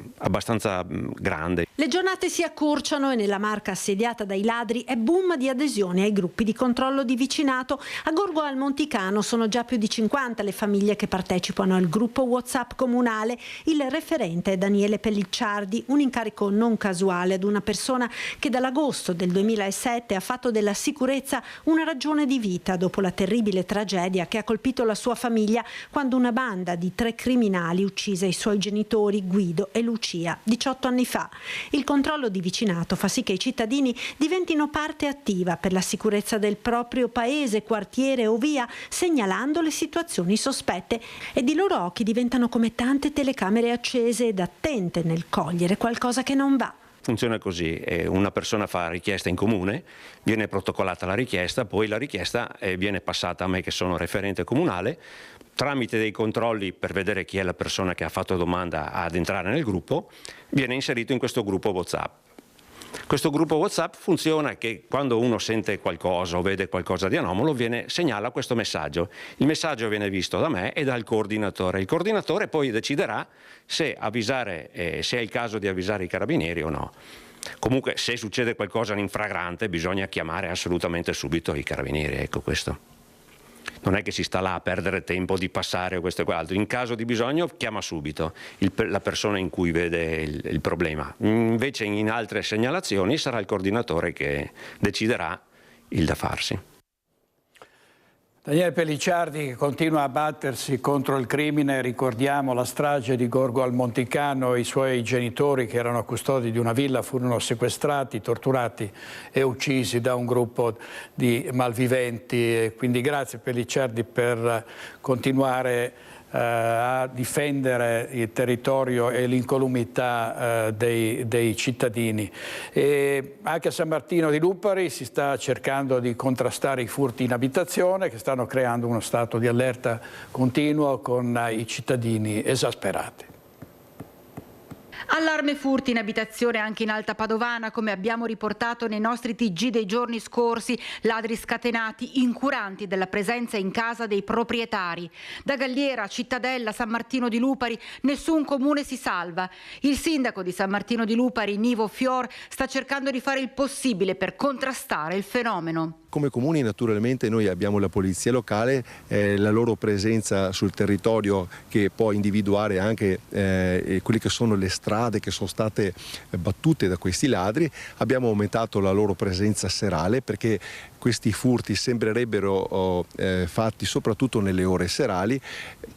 grande. Le giornate si accorciano e nella Marca assediata dai ladri è boom di adesioni ai gruppi di controllo di vicinato. A Gorgo al Monticano sono già più di 50 le famiglie che partecipano al gruppo WhatsApp comunale. Il referente è Daniele Pellicciardi, un incarico non casuale ad una persona che dall'agosto del 2007 ha fatto della sicurezza una ragione di vita dopo la terribile tragedia che ha colpito la sua famiglia quando una banda di 3 criminali uccise i suoi genitori Guido e Lucia 18 anni fa. Il controllo di vicinato fa sì che i cittadini diventino parte attiva per la sicurezza del proprio paese, quartiere o via, segnalando le situazioni sospette, ed i loro occhi diventano come tante telecamere accese ed attente nel cogliere qualcosa che non va. Funziona così: una persona fa richiesta in comune, viene protocollata la richiesta, poi la richiesta viene passata a me che sono referente comunale, tramite dei controlli per vedere chi è la persona che ha fatto domanda ad entrare nel gruppo, viene inserito in questo gruppo WhatsApp. Questo gruppo WhatsApp funziona che quando uno sente qualcosa o vede qualcosa di anomalo segnala questo messaggio. Il messaggio viene visto da me e dal coordinatore. Il coordinatore poi deciderà se è il caso di avvisare i carabinieri o no. Comunque, se succede qualcosa in flagrante bisogna chiamare assolutamente subito i carabinieri, ecco questo. Non è che si sta là a perdere tempo di passare questo e quell'altro. In caso di bisogno chiama subito la persona in cui vede il problema. Invece in altre segnalazioni sarà il coordinatore che deciderà il da farsi. Daniele Pellicciardi, che continua a battersi contro il crimine. Ricordiamo la strage di Gorgo al Monticano. I suoi genitori, che erano a custodi di una villa, furono sequestrati, torturati e uccisi da un gruppo di malviventi. Quindi grazie Pellicciardi per continuare a difendere il territorio e l'incolumità dei cittadini. E anche a San Martino di Lupari si sta cercando di contrastare i furti in abitazione, che stanno creando uno stato di allerta continuo con i cittadini esasperati. Allarme furti in abitazione anche in Alta Padovana, come abbiamo riportato nei nostri TG dei giorni scorsi, ladri scatenati, incuranti della presenza in casa dei proprietari. Da Galliera, Cittadella, San Martino di Lupari, nessun comune si salva. Il sindaco di San Martino di Lupari, Nivo Fior, sta cercando di fare il possibile per contrastare il fenomeno. Come comuni naturalmente noi abbiamo la polizia locale, la loro presenza sul territorio che può individuare anche quelle che sono le strade che sono state battute da questi ladri. Abbiamo aumentato la loro presenza serale perché questi furti sembrerebbero fatti soprattutto nelle ore serali.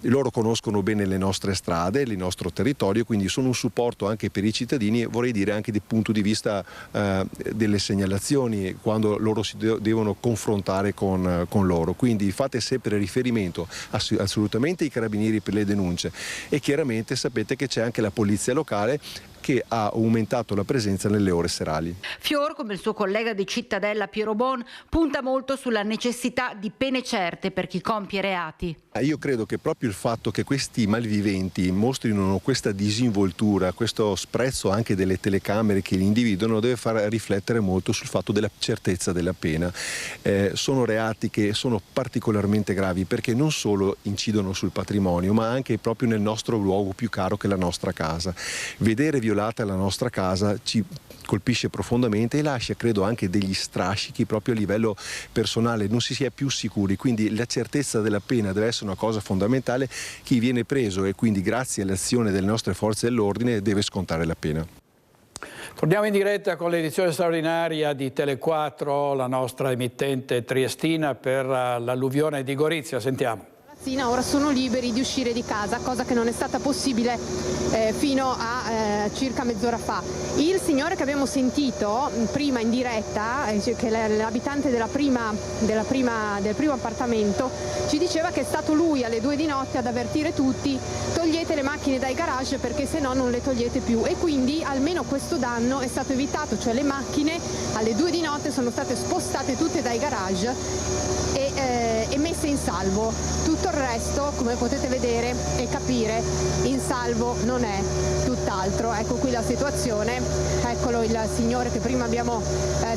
Loro conoscono bene le nostre strade, il nostro territorio, quindi sono un supporto anche per i cittadini e vorrei dire anche dal punto di vista delle segnalazioni quando loro si devono confrontare con loro. Quindi fate sempre riferimento assolutamente ai carabinieri per le denunce e chiaramente sapete che c'è anche la polizia locale che ha aumentato la presenza nelle ore serali. Fior, come il suo collega di Cittadella Piero Bon, punta molto sulla necessità di pene certe per chi compie reati. Io credo che proprio il fatto che questi malviventi mostrino questa disinvoltura, questo sprezzo anche delle telecamere che li individuano, deve far riflettere molto sul fatto della certezza della pena. Sono reati che sono particolarmente gravi perché non solo incidono sul patrimonio, ma anche proprio nel nostro luogo più caro che è la nostra casa. Vedere violata la nostra casa ci colpisce profondamente e lascia, credo, anche degli strascichi proprio a livello personale, non si è più sicuri, quindi la certezza della pena deve essere una cosa fondamentale. Chi viene preso e quindi grazie all'azione delle nostre forze dell'ordine deve scontare la pena. Torniamo in diretta con l'edizione straordinaria di Tele4, la nostra emittente triestina, per l'alluvione di Gorizia. Sentiamo. Ora sono liberi di uscire di casa, cosa che non è stata possibile fino a circa mezz'ora fa. Il signore che abbiamo sentito prima in diretta, che è l'abitante del primo appartamento, ci diceva che è stato lui alle 2 di notte ad avvertire tutti: togliete le macchine dai garage perché se no non le togliete più, e quindi almeno questo danno è stato evitato, cioè le macchine alle 2 di notte sono state spostate tutte dai garage e messe in salvo. Tutto il resto, come potete vedere e capire, in salvo non è, tutt'altro. Ecco qui la situazione, eccolo il signore che prima abbiamo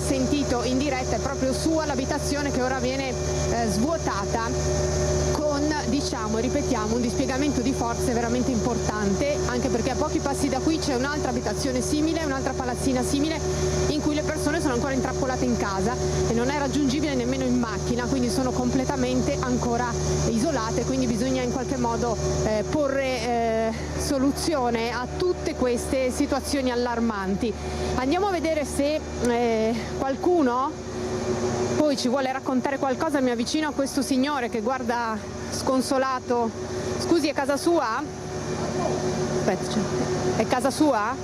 sentito in diretta, è proprio sua l'abitazione che ora viene svuotata con, diciamo, ripetiamo, un dispiegamento di forze veramente importante, anche perché a pochi passi da qui c'è un'altra abitazione simile, un'altra palazzina simile, in cui le persone sono ancora intrappolate in casa e non è raggiungibile nemmeno in macchina, quindi sono completamente ancora isolate, quindi bisogna in qualche modo porre soluzione a tutte queste situazioni allarmanti. Andiamo a vedere se qualcuno Poi ci vuole raccontare qualcosa, mi avvicino a questo signore che guarda sconsolato. Scusi, è casa sua? Aspetta, è casa sua?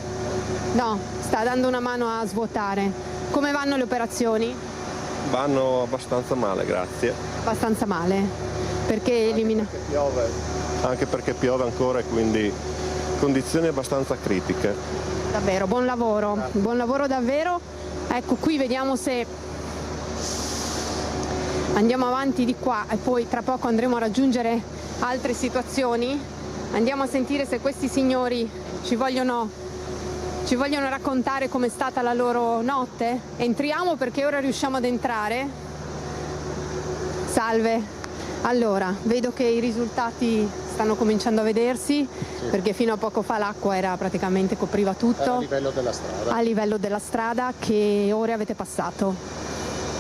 No, sta dando una mano a svuotare. Come vanno le operazioni? Vanno abbastanza male, grazie. Abbastanza male? Perché elimina? Anche perché piove ancora e quindi condizioni abbastanza critiche. Davvero, buon lavoro davvero. Ecco, qui vediamo se andiamo avanti di qua e poi tra poco andremo a raggiungere altre situazioni. Andiamo a sentire se questi signori ci vogliono raccontare com'è stata la loro notte. Entriamo perché ora riusciamo ad entrare. Salve. Allora, vedo che i risultati stanno cominciando a vedersi, perché fino a poco fa l'acqua era praticamente copriva tutto. A livello della strada. A livello della strada, che ore avete passato?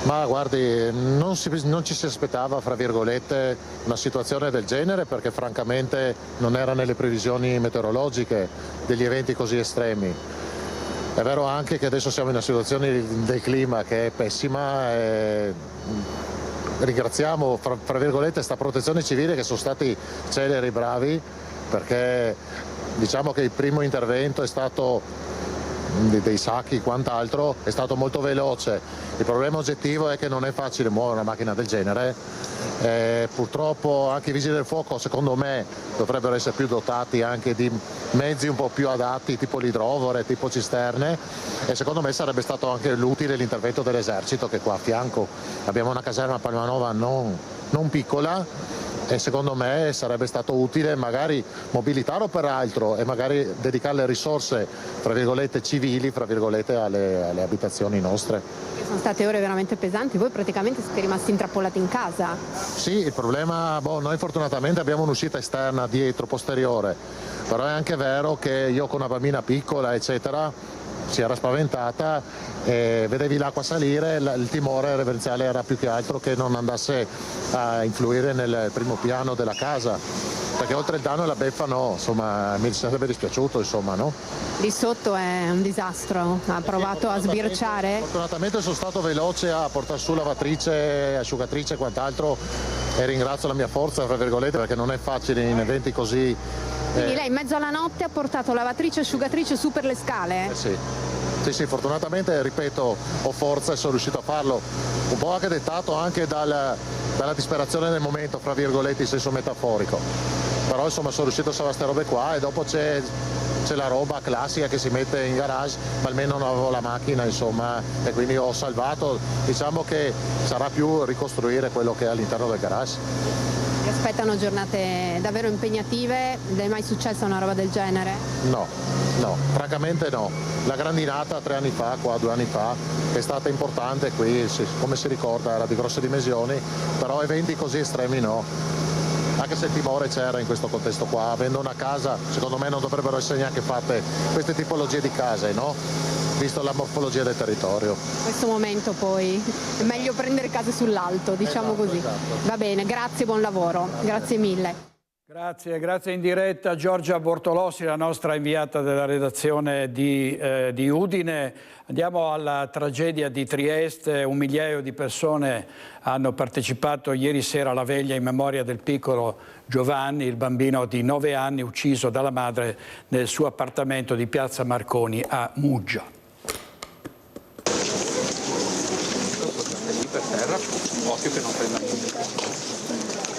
Ma guardi, non ci si aspettava, fra virgolette, una situazione del genere, perché francamente non era nelle previsioni meteorologiche degli eventi così estremi. È vero anche che adesso siamo in una situazione del clima che è pessima. Ringraziamo, fra virgolette, questa protezione civile, che sono stati celeri e bravi, perché diciamo che il primo intervento è stato dei sacchi e quant'altro, è stato molto veloce. Il problema oggettivo è che non è facile muovere una macchina del genere. Purtroppo anche i vigili del fuoco, secondo me, dovrebbero essere più dotati anche di mezzi un po' più adatti, tipo l'idrovore, tipo cisterne, e secondo me sarebbe stato anche utile l'intervento dell'esercito, che qua a fianco abbiamo una caserma a Palmanova non piccola, e secondo me sarebbe stato utile magari mobilitarlo per altro e magari dedicare le risorse, tra virgolette, civili, fra virgolette, alle abitazioni nostre. Sono state ore veramente pesanti, voi praticamente siete rimasti intrappolati in casa. Sì, il problema, noi fortunatamente abbiamo un'uscita esterna dietro, posteriore, però è anche vero che io con una bambina piccola, eccetera, si era spaventata e vedevi l'acqua salire, il timore reverenziale era più che altro che non andasse a influire nel primo piano della casa, perché oltre il danno e la beffa insomma, mi sarebbe dispiaciuto, insomma, no? Lì sotto è un disastro, ha provato a sbirciare? Fortunatamente sono stato veloce a portare su lavatrice, asciugatrice e quant'altro, e ringrazio la mia forza, fra virgolette, perché non è facile in eventi così. Quindi lei in mezzo alla notte ha portato lavatrice e asciugatrice su per le scale? Sì, fortunatamente, ripeto, ho forza e sono riuscito a farlo, un po' anche dettato anche dalla disperazione del momento, fra virgolette, in senso metaforico, però insomma sono riuscito a salvare queste robe qua, e dopo c'è la roba classica che si mette in garage, ma almeno non avevo la macchina, insomma, e quindi ho salvato. Diciamo che sarà più ricostruire quello che è all'interno del garage. Vi aspettano giornate davvero impegnative? Le è mai successa una roba del genere? No, francamente no. La grandinata 3 anni fa, 2 anni fa, è stata importante qui, come si ricorda, era di grosse dimensioni, però eventi così estremi no. Anche se il timore c'era in questo contesto qua, avendo una casa, secondo me non dovrebbero essere neanche fatte queste tipologie di case, no? Visto la morfologia del territorio. In questo momento poi è meglio prendere case sull'alto, diciamo così. Esatto. Va bene, grazie, buon lavoro, grazie mille. Grazie in diretta Giorgia Bortolossi, la nostra inviata della redazione di Udine. Andiamo alla tragedia di Trieste. 1 migliaio di persone hanno partecipato ieri sera alla veglia in memoria del piccolo Giovanni, il bambino di 9 anni ucciso dalla madre nel suo appartamento di Piazza Marconi a Muggia.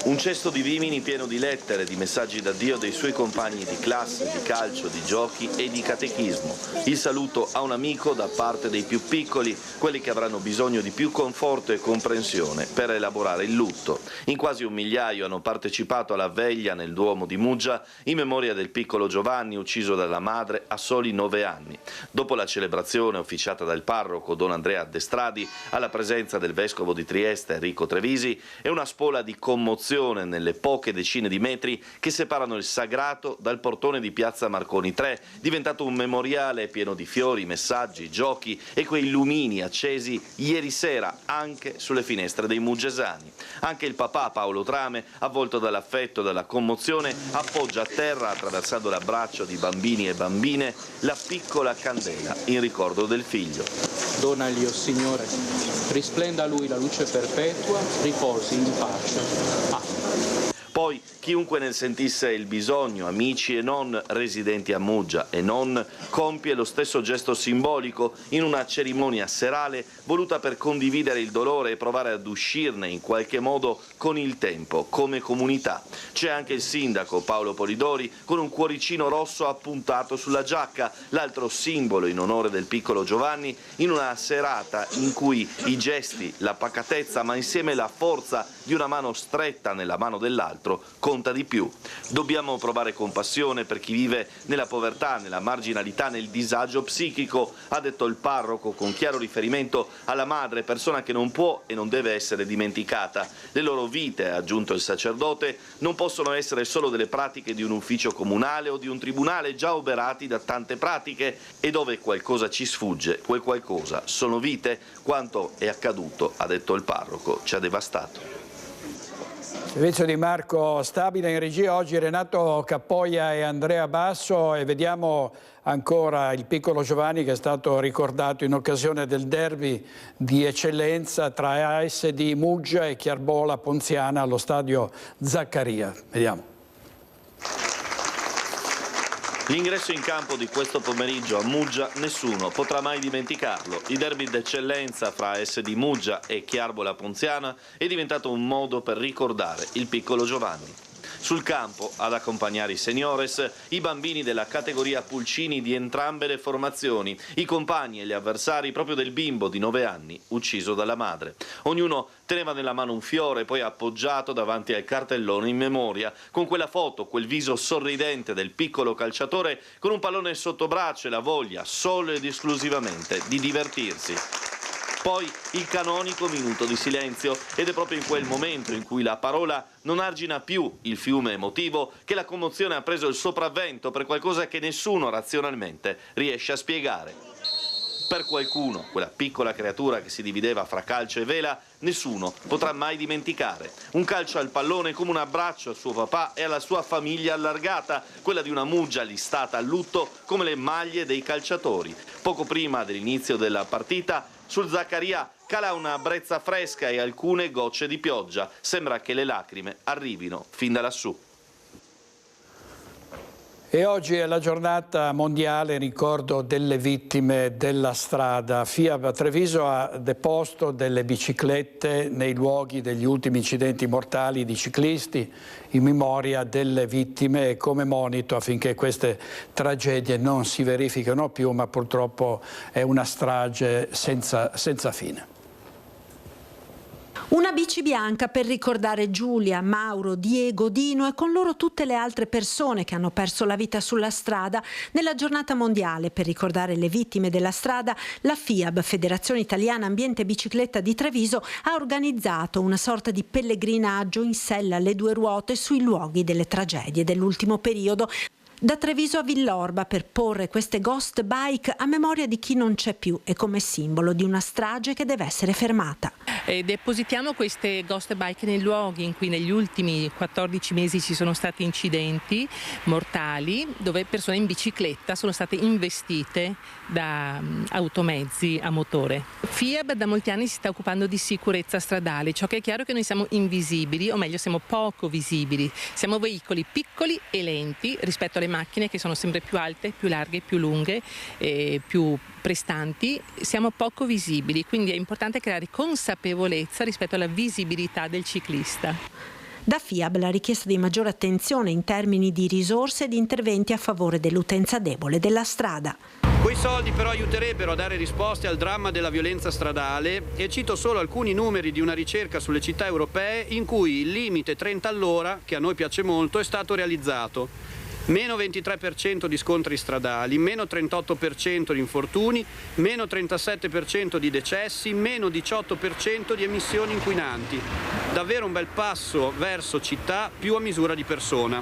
Un cesto di vimini pieno di lettere, di messaggi d'addio dei suoi compagni di classe, di calcio, di giochi e di catechismo. Il saluto a un amico da parte dei più piccoli, quelli che avranno bisogno di più conforto e comprensione per elaborare il lutto. In quasi 1 migliaio hanno partecipato alla veglia nel Duomo di Muggia in memoria del piccolo Giovanni ucciso dalla madre a soli 9 anni. Dopo la celebrazione officiata dal parroco Don Andrea Addestradi alla presenza del vescovo di Trieste Enrico Trevisi e una spola di commozione nelle poche decine di metri che separano il sagrato dal portone di Piazza Marconi 3, diventato un memoriale pieno di fiori, messaggi, giochi e quei lumini accesi ieri sera anche sulle finestre dei muggesani. Anche il papà Paolo Trame, avvolto dall'affetto e dalla commozione, appoggia a terra, attraversando l'abbraccio di bambini e bambine, la piccola candela in ricordo del figlio. Donagli, o Signore, risplenda a lui la luce perpetua, riposi in pace. Amen. Poi chiunque ne sentisse il bisogno, amici e non residenti a Muggia e non, compie lo stesso gesto simbolico in una cerimonia serale voluta per condividere il dolore e provare ad uscirne in qualche modo con il tempo, come comunità. C'è anche il sindaco Paolo Polidori con un cuoricino rosso appuntato sulla giacca, l'altro simbolo in onore del piccolo Giovanni, in una serata in cui i gesti, la pacatezza, ma insieme la forza di una mano stretta nella mano dell'altro conta di più. Dobbiamo provare compassione per chi vive nella povertà, nella marginalità, nel disagio psichico, ha detto il parroco con chiaro riferimento alla madre, persona che non può e non deve essere dimenticata. Le loro vite, ha aggiunto il sacerdote, non possono essere solo delle pratiche di un ufficio comunale o di un tribunale già oberati da tante pratiche e dove qualcosa ci sfugge, quel qualcosa sono vite, quanto è accaduto, ha detto il parroco, ci ha devastato. Servizio di Marco Stabile in regia, oggi Renato Cappoia e Andrea Basso, e vediamo ancora il piccolo Giovanni che è stato ricordato in occasione del derby di eccellenza tra ASD Muggia e Chiarbola Ponziana allo stadio Zaccaria. Vediamo. L'ingresso in campo di questo pomeriggio a Muggia nessuno potrà mai dimenticarlo. Il derby d'eccellenza fra ASD Muggia e Chiarbola Ponziana è diventato un modo per ricordare il piccolo Giovanni. Sul campo, ad accompagnare i seniores, i bambini della categoria Pulcini di entrambe le formazioni, i compagni e gli avversari proprio del bimbo di 9 anni, ucciso dalla madre. Ognuno teneva nella mano un fiore, poi appoggiato davanti al cartellone in memoria, con quella foto, quel viso sorridente del piccolo calciatore con un pallone sotto braccio e la voglia, solo ed esclusivamente, di divertirsi. Poi il canonico minuto di silenzio, ed è proprio in quel momento in cui la parola non argina più il fiume emotivo che la commozione ha preso il sopravvento per qualcosa che nessuno razionalmente riesce a spiegare. Per qualcuno, quella piccola creatura che si divideva fra calcio e vela, nessuno potrà mai dimenticare. Un calcio al pallone come un abbraccio al suo papà e alla sua famiglia allargata, quella di una Muggia listata a lutto come le maglie dei calciatori. Poco prima dell'inizio della partita, sul Zaccaria cala una brezza fresca e alcune gocce di pioggia. Sembra che le lacrime arrivino fin da lassù. E oggi è la giornata mondiale in ricordo delle vittime della strada. FIAB Treviso ha deposto delle biciclette nei luoghi degli ultimi incidenti mortali di ciclisti in memoria delle vittime e come monito affinché queste tragedie non si verifichino più, ma purtroppo è una strage senza fine. Una bici bianca per ricordare Giulia, Mauro, Diego, Dino e con loro tutte le altre persone che hanno perso la vita sulla strada. Nella giornata mondiale per ricordare le vittime della strada, la FIAB, Federazione Italiana Ambiente e Bicicletta di Treviso, ha organizzato una sorta di pellegrinaggio in sella alle 2 ruote sui luoghi delle tragedie dell'ultimo periodo. Da Treviso a Villorba per porre queste ghost bike a memoria di chi non c'è più e come simbolo di una strage che deve essere fermata. E depositiamo queste ghost bike nei luoghi in cui negli ultimi 14 mesi ci sono stati incidenti mortali dove persone in bicicletta sono state investite da automezzi a motore. FIAB da molti anni si sta occupando di sicurezza stradale, ciò che è chiaro che noi siamo invisibili, o meglio siamo poco visibili, siamo veicoli piccoli e lenti rispetto alle macchine che sono sempre più alte, più larghe, più lunghe, più prestanti, siamo poco visibili, quindi è importante creare consapevolezza rispetto alla visibilità del ciclista. Da FIAB la richiesta di maggiore attenzione in termini di risorse e di interventi a favore dell'utenza debole della strada. Quei soldi però aiuterebbero a dare risposte al dramma della violenza stradale e cito solo alcuni numeri di una ricerca sulle città europee in cui il limite 30 all'ora, che a noi piace molto, è stato realizzato. Meno 23% di scontri stradali, meno 38% di infortuni, meno 37% di decessi, meno 18% di emissioni inquinanti. Davvero un bel passo verso città più a misura di persona.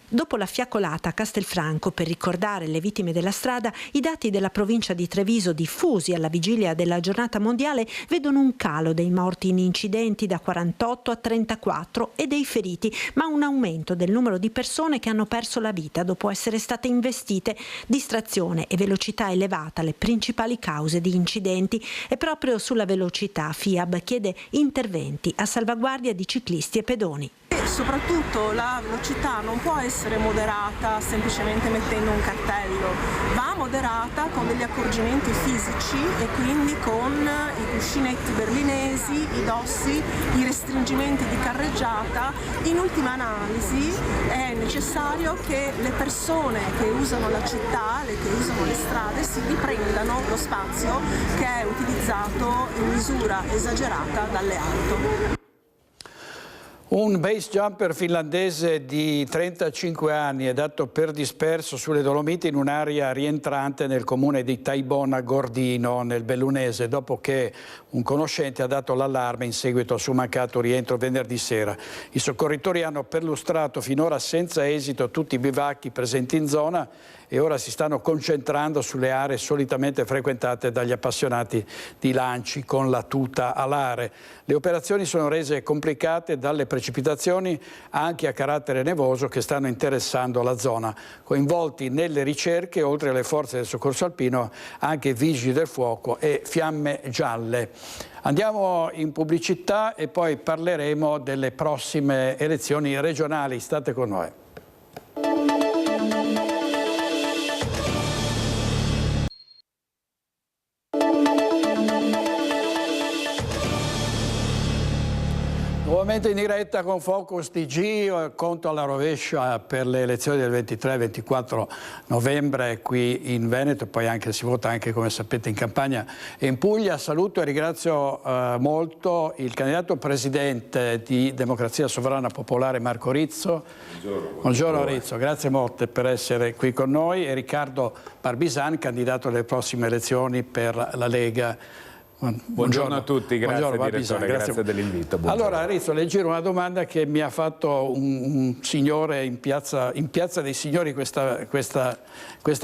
Dopo la fiaccolata a Castelfranco per ricordare le vittime della strada, i dati della provincia di Treviso diffusi alla vigilia della giornata mondiale vedono un calo dei morti in incidenti da 48 a 34 e dei feriti, ma un aumento del numero di persone che hanno perso la vita dopo essere state investite. Distrazione e velocità elevata le principali cause di incidenti, e proprio sulla velocità FIAB chiede interventi a salvaguardia di ciclisti e pedoni. E soprattutto la velocità non può essere moderata semplicemente mettendo un cartello, va moderata con degli accorgimenti fisici e quindi con i cuscinetti berlinesi, i dossi, i restringimenti di carreggiata. In ultima analisi è necessario che le persone che usano la città, che usano le strade, si riprendano lo spazio che è utilizzato in misura esagerata dalle auto. Un base jumper finlandese di 35 anni è dato per disperso sulle Dolomiti in un'area rientrante nel comune di Taibona Gordino, nel Bellunese, dopo che un conoscente ha dato l'allarme in seguito al suo mancato rientro venerdì sera. I soccorritori hanno perlustrato finora senza esito tutti i bivacchi presenti in zona e ora si stanno concentrando sulle aree solitamente frequentate dagli appassionati di lanci con la tuta alare. Le operazioni sono rese complicate dalle precipitazioni anche a carattere nevoso che stanno interessando la zona. Coinvolti nelle ricerche, oltre alle forze del soccorso alpino, anche vigili del fuoco e fiamme gialle. Andiamo in pubblicità e poi parleremo delle prossime elezioni regionali. State con noi. Nuovamente in diretta con Focus TG, conto alla rovescia per le elezioni del 23-24 novembre qui in Veneto, poi anche si vota anche, come sapete, in Campania e in Puglia. Saluto e ringrazio molto il candidato presidente di Democrazia Sovrana Popolare Marco Rizzo. Buongiorno Rizzo, grazie molte per essere qui con noi, e Riccardo Barbisan, candidato alle prossime elezioni per la Lega. Buongiorno a tutti, grazie direttore, grazie dell'invito. Allora Rizzo, le giro una domanda che mi ha fatto un signore in piazza dei Signori questa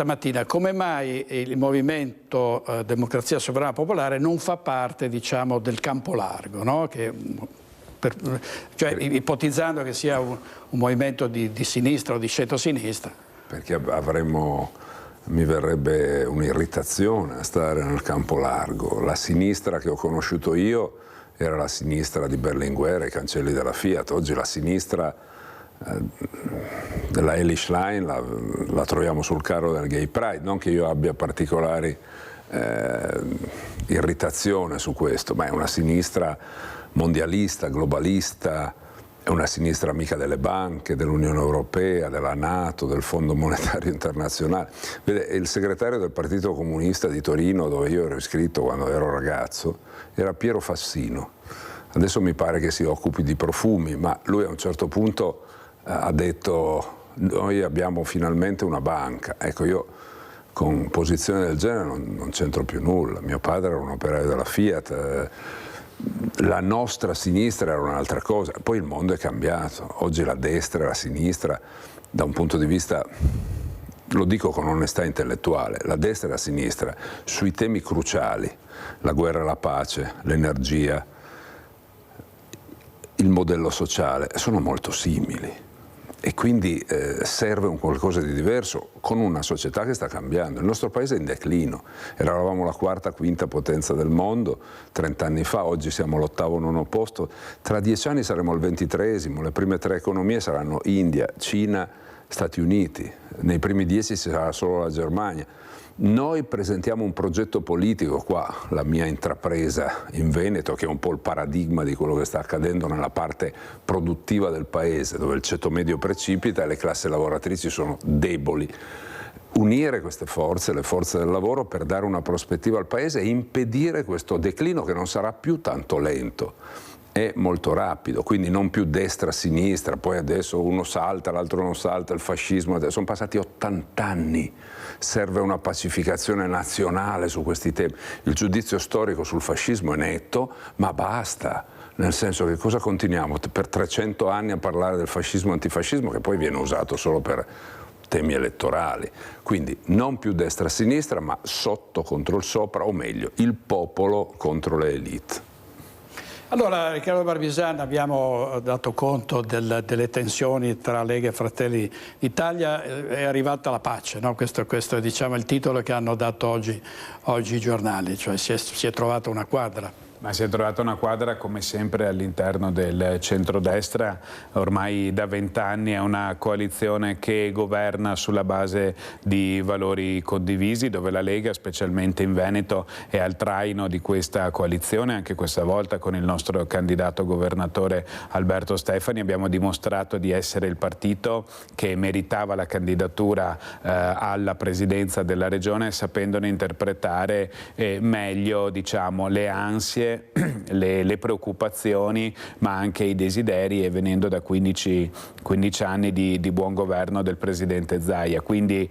mattina. Come mai il movimento Democrazia Sovrana Popolare non fa parte, diciamo, del campo largo, no? Cioè ipotizzando che sia un movimento di sinistra o di centrosinistra? Perché mi verrebbe un'irritazione a stare nel campo largo. La sinistra che ho conosciuto io era la sinistra di Berlinguer, i cancelli della Fiat. Oggi la sinistra della Eli Schlein la troviamo sul carro del Gay Pride. Non che io abbia particolari irritazione su questo, ma è una sinistra mondialista, globalista. È una sinistra amica delle banche, dell'Unione Europea, della NATO, del Fondo Monetario Internazionale. Vede, il segretario del Partito Comunista di Torino, dove io ero iscritto quando ero ragazzo, era Piero Fassino. Adesso mi pare che si occupi di profumi, ma lui a un certo punto ha detto: noi abbiamo finalmente una banca. Ecco, io con posizioni del genere non c'entro più nulla. Mio padre era un operaio della Fiat. La nostra sinistra era un'altra cosa, poi il mondo è cambiato, oggi la destra e la sinistra, da un punto di vista, lo dico con onestà intellettuale, la destra e la sinistra sui temi cruciali, la guerra e la pace, l'energia, il modello sociale, sono molto simili. E quindi serve un qualcosa di diverso con una società che sta cambiando. Il nostro paese è in declino, eravamo la quarta, quinta potenza del mondo 30 anni fa, oggi siamo all'8º, 9º posto, tra 10 anni saremo al 23esimo, le prime 3 economie saranno India, Cina, Stati Uniti, nei primi 10 ci sarà solo la Germania. Noi presentiamo un progetto politico, qua la mia intrapresa in Veneto, che è un po' il paradigma di quello che sta accadendo nella parte produttiva del paese, dove il ceto medio precipita e le classi lavoratrici sono deboli. Unire queste forze, le forze del lavoro, per dare una prospettiva al paese e impedire questo declino che non sarà più tanto lento. È molto rapido, quindi non più destra-sinistra, poi adesso uno salta, l'altro non salta, il fascismo, sono passati 80 anni, serve una pacificazione nazionale su questi temi. Il giudizio storico sul fascismo è netto, ma basta, nel senso che cosa continuiamo per 300 anni a parlare del fascismo e antifascismo, che poi viene usato solo per temi elettorali, quindi non più destra-sinistra ma sotto contro il sopra, o meglio il popolo contro le elite. Allora, Riccardo Barbisani, abbiamo dato conto delle tensioni tra Lega e Fratelli d'Italia, è arrivata la pace, no? Questo è, diciamo, il titolo che hanno dato oggi i giornali, cioè si è trovata una quadra. Ma si è trovata una quadra come sempre all'interno del centrodestra, ormai da 20 anni è una coalizione che governa sulla base di valori condivisi, dove la Lega, specialmente in Veneto, è al traino di questa coalizione. Anche questa volta con il nostro candidato governatore Alberto Stefani abbiamo dimostrato di essere il partito che meritava la candidatura alla presidenza della regione, sapendone interpretare meglio, diciamo, le ansie, le preoccupazioni, ma anche i desideri, e venendo da 15 anni di buon governo del presidente Zaia. Quindi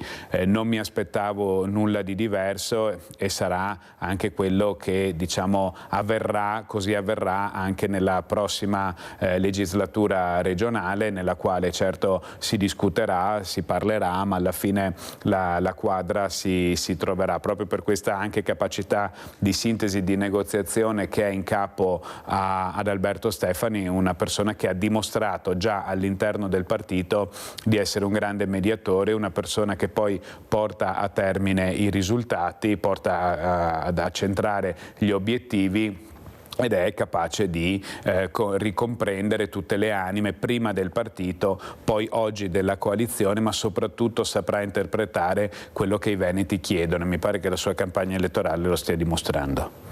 non mi aspettavo nulla di diverso, e sarà anche quello che, diciamo, avverrà, così avverrà anche nella prossima legislatura regionale, nella quale certo si discuterà, si parlerà, ma alla fine la quadra si troverà, proprio per questa anche capacità di sintesi, di negoziazione che è in capo ad Alberto Stefani, una persona che ha dimostrato già all'interno del partito di essere un grande mediatore, una persona che poi porta a termine i risultati, porta ad accentrare gli obiettivi, ed è capace di ricomprendere tutte le anime, prima del partito, poi oggi della coalizione, ma soprattutto saprà interpretare quello che i veneti chiedono. Mi pare che la sua campagna elettorale lo stia dimostrando.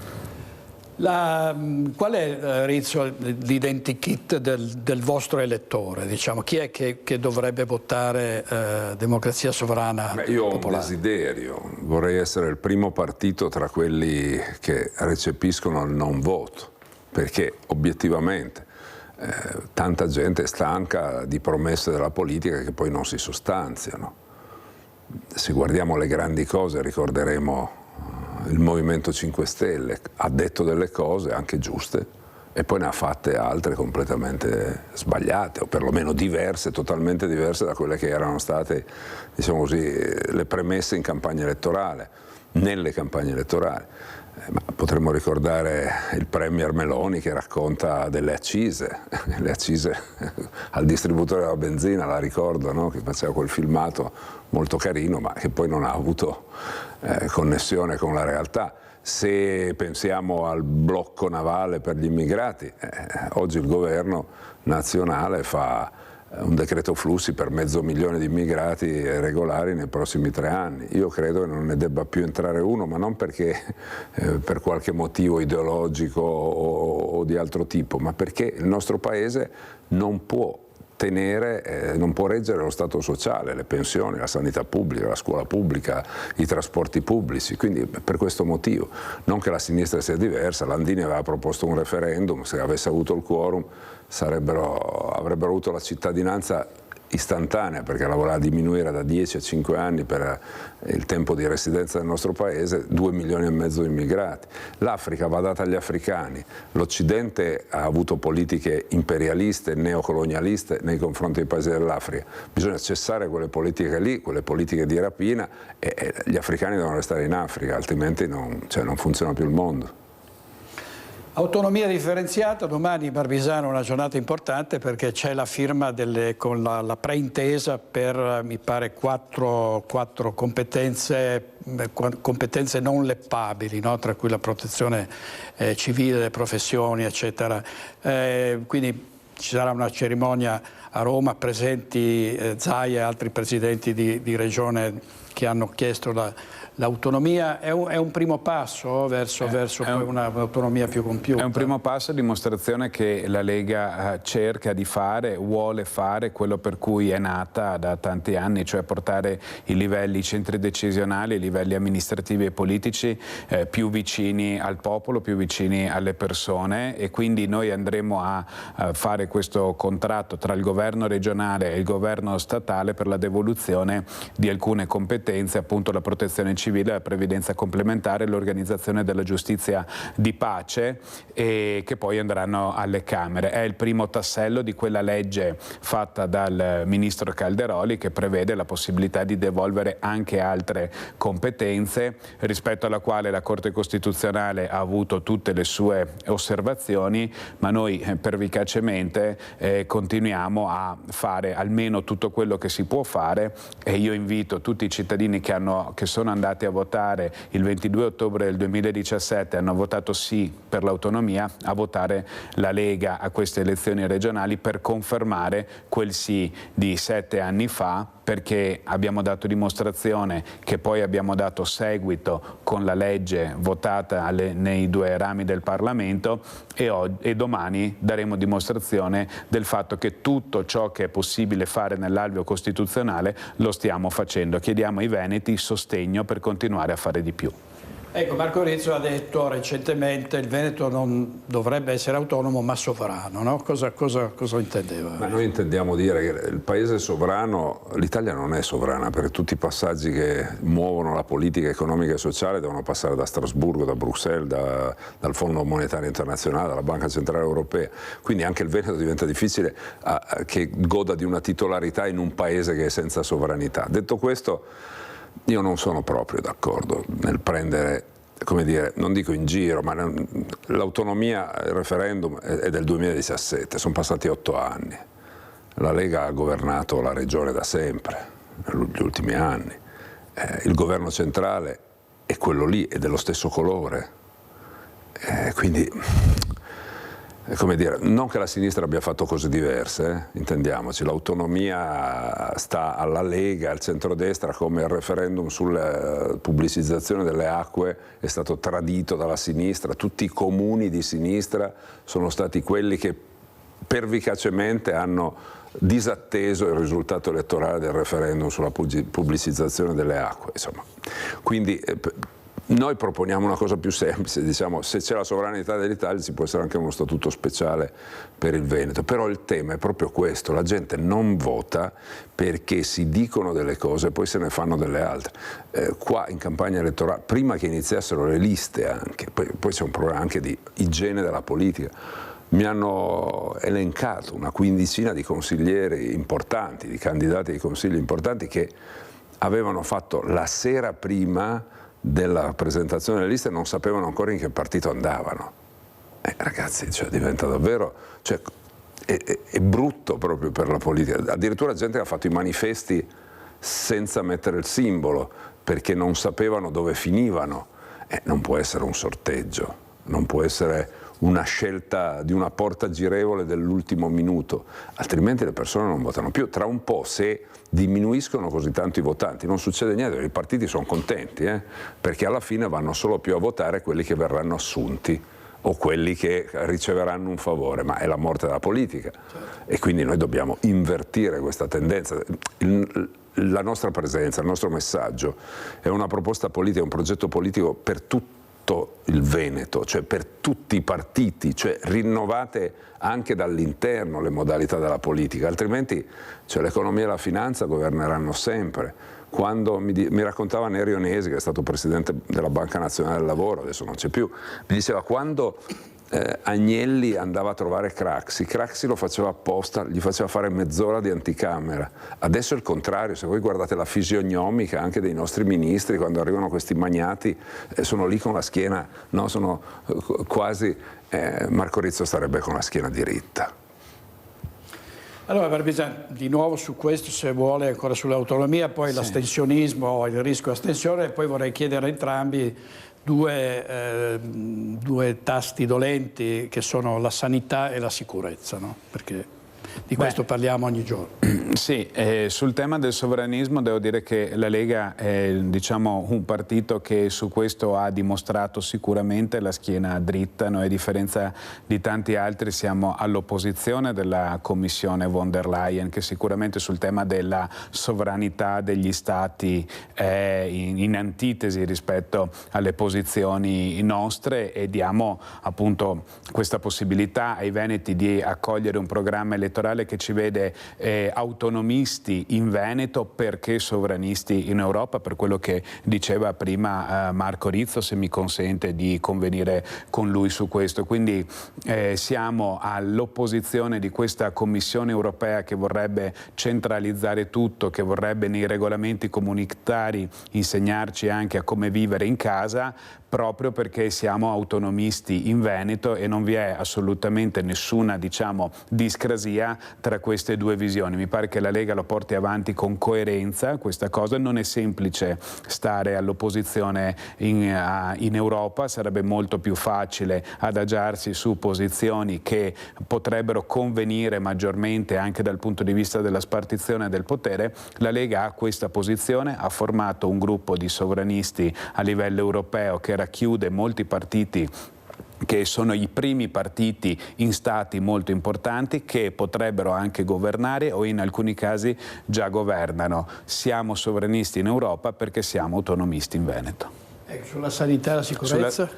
Qual è, Rizzo, l'identikit del vostro elettore? Diciamo, chi è che dovrebbe votare Democrazia Sovrana Popolare? Io ho un desiderio, vorrei essere il primo partito tra quelli che recepiscono il non voto, perché obiettivamente tanta gente è stanca di promesse della politica che poi non si sostanziano. Se guardiamo le grandi cose ricorderemo il Movimento 5 Stelle, ha detto delle cose anche giuste e poi ne ha fatte altre completamente sbagliate, o perlomeno diverse, totalmente diverse da quelle che erano state, diciamo così, le premesse in campagna elettorale, nelle campagne elettorali. Ma potremmo ricordare il Premier Meloni che racconta delle accise, le accise al distributore della benzina, la ricordo, no? Che faceva quel filmato molto carino, ma che poi non ha avuto connessione con la realtà. Se pensiamo al blocco navale per gli immigrati, oggi il governo nazionale fa un decreto flussi per 500.000 di immigrati regolari nei prossimi 3 anni. Io credo che non ne debba più entrare uno, ma non perché per qualche motivo ideologico o di altro tipo, ma perché il nostro paese non può non può reggere lo stato sociale, le pensioni, la sanità pubblica, la scuola pubblica, i trasporti pubblici. Quindi per questo motivo, non che la sinistra sia diversa, Landini aveva proposto un referendum, se avesse avuto il quorum avrebbero avuto la cittadinanza istantanea, perché la voleva diminuire da 10 a 5 anni per il tempo di residenza del nostro paese, 2,5 milioni di immigrati. L'Africa va data agli africani, l'Occidente ha avuto politiche imperialiste, neocolonialiste nei confronti dei paesi dell'Africa. Bisogna cessare quelle politiche lì, quelle politiche di rapina, e gli africani devono restare in Africa, altrimenti non funziona più il mondo. Autonomia differenziata, domani Barbisano è una giornata importante perché c'è la firma con la preintesa per, mi pare, 4 competenze non leppabili, no? Tra cui la protezione civile, le professioni, eccetera. Quindi ci sarà una cerimonia a Roma, presenti Zaia e altri presidenti di regione che hanno chiesto l'autonomia. È un primo passo verso poi un'autonomia più compiuta. È un primo passo a dimostrazione che la Lega cerca di fare, vuole fare quello per cui è nata da tanti anni, cioè portare i centri decisionali, i livelli amministrativi e politici più vicini al popolo, più vicini alle persone, e quindi noi andremo a fare questo contratto tra il governo regionale e il governo statale per la devoluzione di alcune competenze competenze, appunto la protezione civile, la previdenza complementare e l'organizzazione della giustizia di pace, e che poi andranno alle Camere. È il primo tassello di quella legge fatta dal ministro Calderoli che prevede la possibilità di devolvere anche altre competenze, rispetto alla quale la Corte Costituzionale ha avuto tutte le sue osservazioni, ma noi pervicacemente continuiamo a fare almeno tutto quello che si può fare, e io invito tutti i cittadini che sono andati a votare il 22 ottobre del 2017, hanno votato sì per l'autonomia, a votare la Lega a queste elezioni regionali per confermare quel sì di 7 anni fa, perché abbiamo dato dimostrazione che poi abbiamo dato seguito con la legge votata nei 2 rami del Parlamento, e domani daremo dimostrazione del fatto che tutto ciò che è possibile fare nell'alveo costituzionale lo stiamo facendo. Chiediamo ai veneti sostegno per continuare a fare di più. Ecco, Marco Rizzo ha detto recentemente il Veneto non dovrebbe essere autonomo ma sovrano, no? Cosa intendeva? Ma noi intendiamo dire che il paese è sovrano, l'Italia non è sovrana, perché tutti i passaggi che muovono la politica economica e sociale devono passare da Strasburgo, da Bruxelles, dal Fondo Monetario Internazionale, dalla Banca Centrale Europea, quindi anche il Veneto diventa difficile che goda di una titolarità in un paese che è senza sovranità. Detto questo, io non sono proprio d'accordo nel prendere, come dire, non dico in giro, ma l'autonomia, il referendum è del 2017, sono passati 8 anni. La Lega ha governato la regione da sempre, negli ultimi anni. Il governo centrale è quello lì, è dello stesso colore. Quindi, come dire, non che la sinistra abbia fatto cose diverse, intendiamoci, l'autonomia sta alla Lega, al centrodestra, come il referendum sulla pubblicizzazione delle acque è stato tradito dalla sinistra, tutti i comuni di sinistra sono stati quelli che pervicacemente hanno disatteso il risultato elettorale del referendum sulla pubblicizzazione delle acque, insomma. Quindi noi proponiamo una cosa più semplice, diciamo, se c'è la sovranità dell'Italia ci può essere anche uno statuto speciale per il Veneto, però il tema è proprio questo, la gente non vota perché si dicono delle cose e poi se ne fanno delle altre. Qua in campagna elettorale, prima che iniziassero le liste anche, poi c'è un problema anche di igiene della politica, mi hanno elencato una quindicina di consiglieri importanti, di candidati ai consigli importanti che avevano fatto la sera prima della presentazione delle liste, non sapevano ancora in che partito andavano. Ragazzi, cioè, diventa davvero, cioè, è brutto proprio per la politica. Addirittura gente che ha fatto i manifesti senza mettere il simbolo perché non sapevano dove finivano. Non può essere un sorteggio, non può essere una scelta di una porta girevole dell'ultimo minuto, altrimenti le persone non votano più. Tra un po', se diminuiscono così tanto i votanti, non succede niente, i partiti sono contenti, perché alla fine vanno solo più a votare quelli che verranno assunti o quelli che riceveranno un favore, ma è la morte della politica. E quindi noi dobbiamo invertire questa tendenza. La nostra presenza, il nostro messaggio è una proposta politica, un progetto politico per tutto il Veneto, cioè per tutti i partiti, cioè rinnovate anche dall'interno le modalità della politica, altrimenti cioè, l'economia e la finanza governeranno sempre. Quando mi raccontava Nerio Nesi, che è stato presidente della Banca Nazionale del Lavoro, adesso non c'è più, mi diceva quando Agnelli andava a trovare Craxi lo faceva apposta, gli faceva fare mezz'ora di anticamera. Adesso è il contrario, se voi guardate la fisionomica anche dei nostri ministri, quando arrivano questi magnati, sono lì con la schiena, no, sono quasi, Marco Rizzo starebbe con la schiena diritta. Allora Barbisa, di nuovo su questo, se vuole, ancora sull'autonomia, poi l'astensionismo, il rischio astensione, e poi vorrei chiedere a entrambi due tasti dolenti che sono la sanità e la sicurezza, no? Perché di questo parliamo ogni giorno. Sì, sul tema del sovranismo devo dire che la Lega è, diciamo, un partito che su questo ha dimostrato sicuramente la schiena dritta. Noi, a differenza di tanti altri, siamo all'opposizione della Commissione von der Leyen, che sicuramente sul tema della sovranità degli Stati è in antitesi rispetto alle posizioni nostre, e diamo appunto questa possibilità ai veneti di accogliere un programma elettorale elettorale che ci vede autonomisti in Veneto perché sovranisti in Europa, per quello che diceva prima Marco Rizzo, se mi consente di convenire con lui su questo. Quindi siamo all'opposizione di questa Commissione europea che vorrebbe centralizzare tutto, che vorrebbe nei regolamenti comunitari insegnarci anche a come vivere in casa, proprio perché siamo autonomisti in Veneto e non vi è assolutamente nessuna, diciamo, discrasia tra queste due visioni. Mi pare che la Lega lo porti avanti con coerenza questa cosa. Non è semplice stare all'opposizione in Europa, sarebbe molto più facile adagiarsi su posizioni che potrebbero convenire maggiormente anche dal punto di vista della spartizione del potere. La Lega ha questa posizione, ha formato un gruppo di sovranisti a livello europeo che racchiude molti partiti che sono i primi partiti in stati molto importanti che potrebbero anche governare o in alcuni casi già governano. Siamo sovranisti in Europa perché siamo autonomisti in Veneto. Sulla sanità e la sicurezza?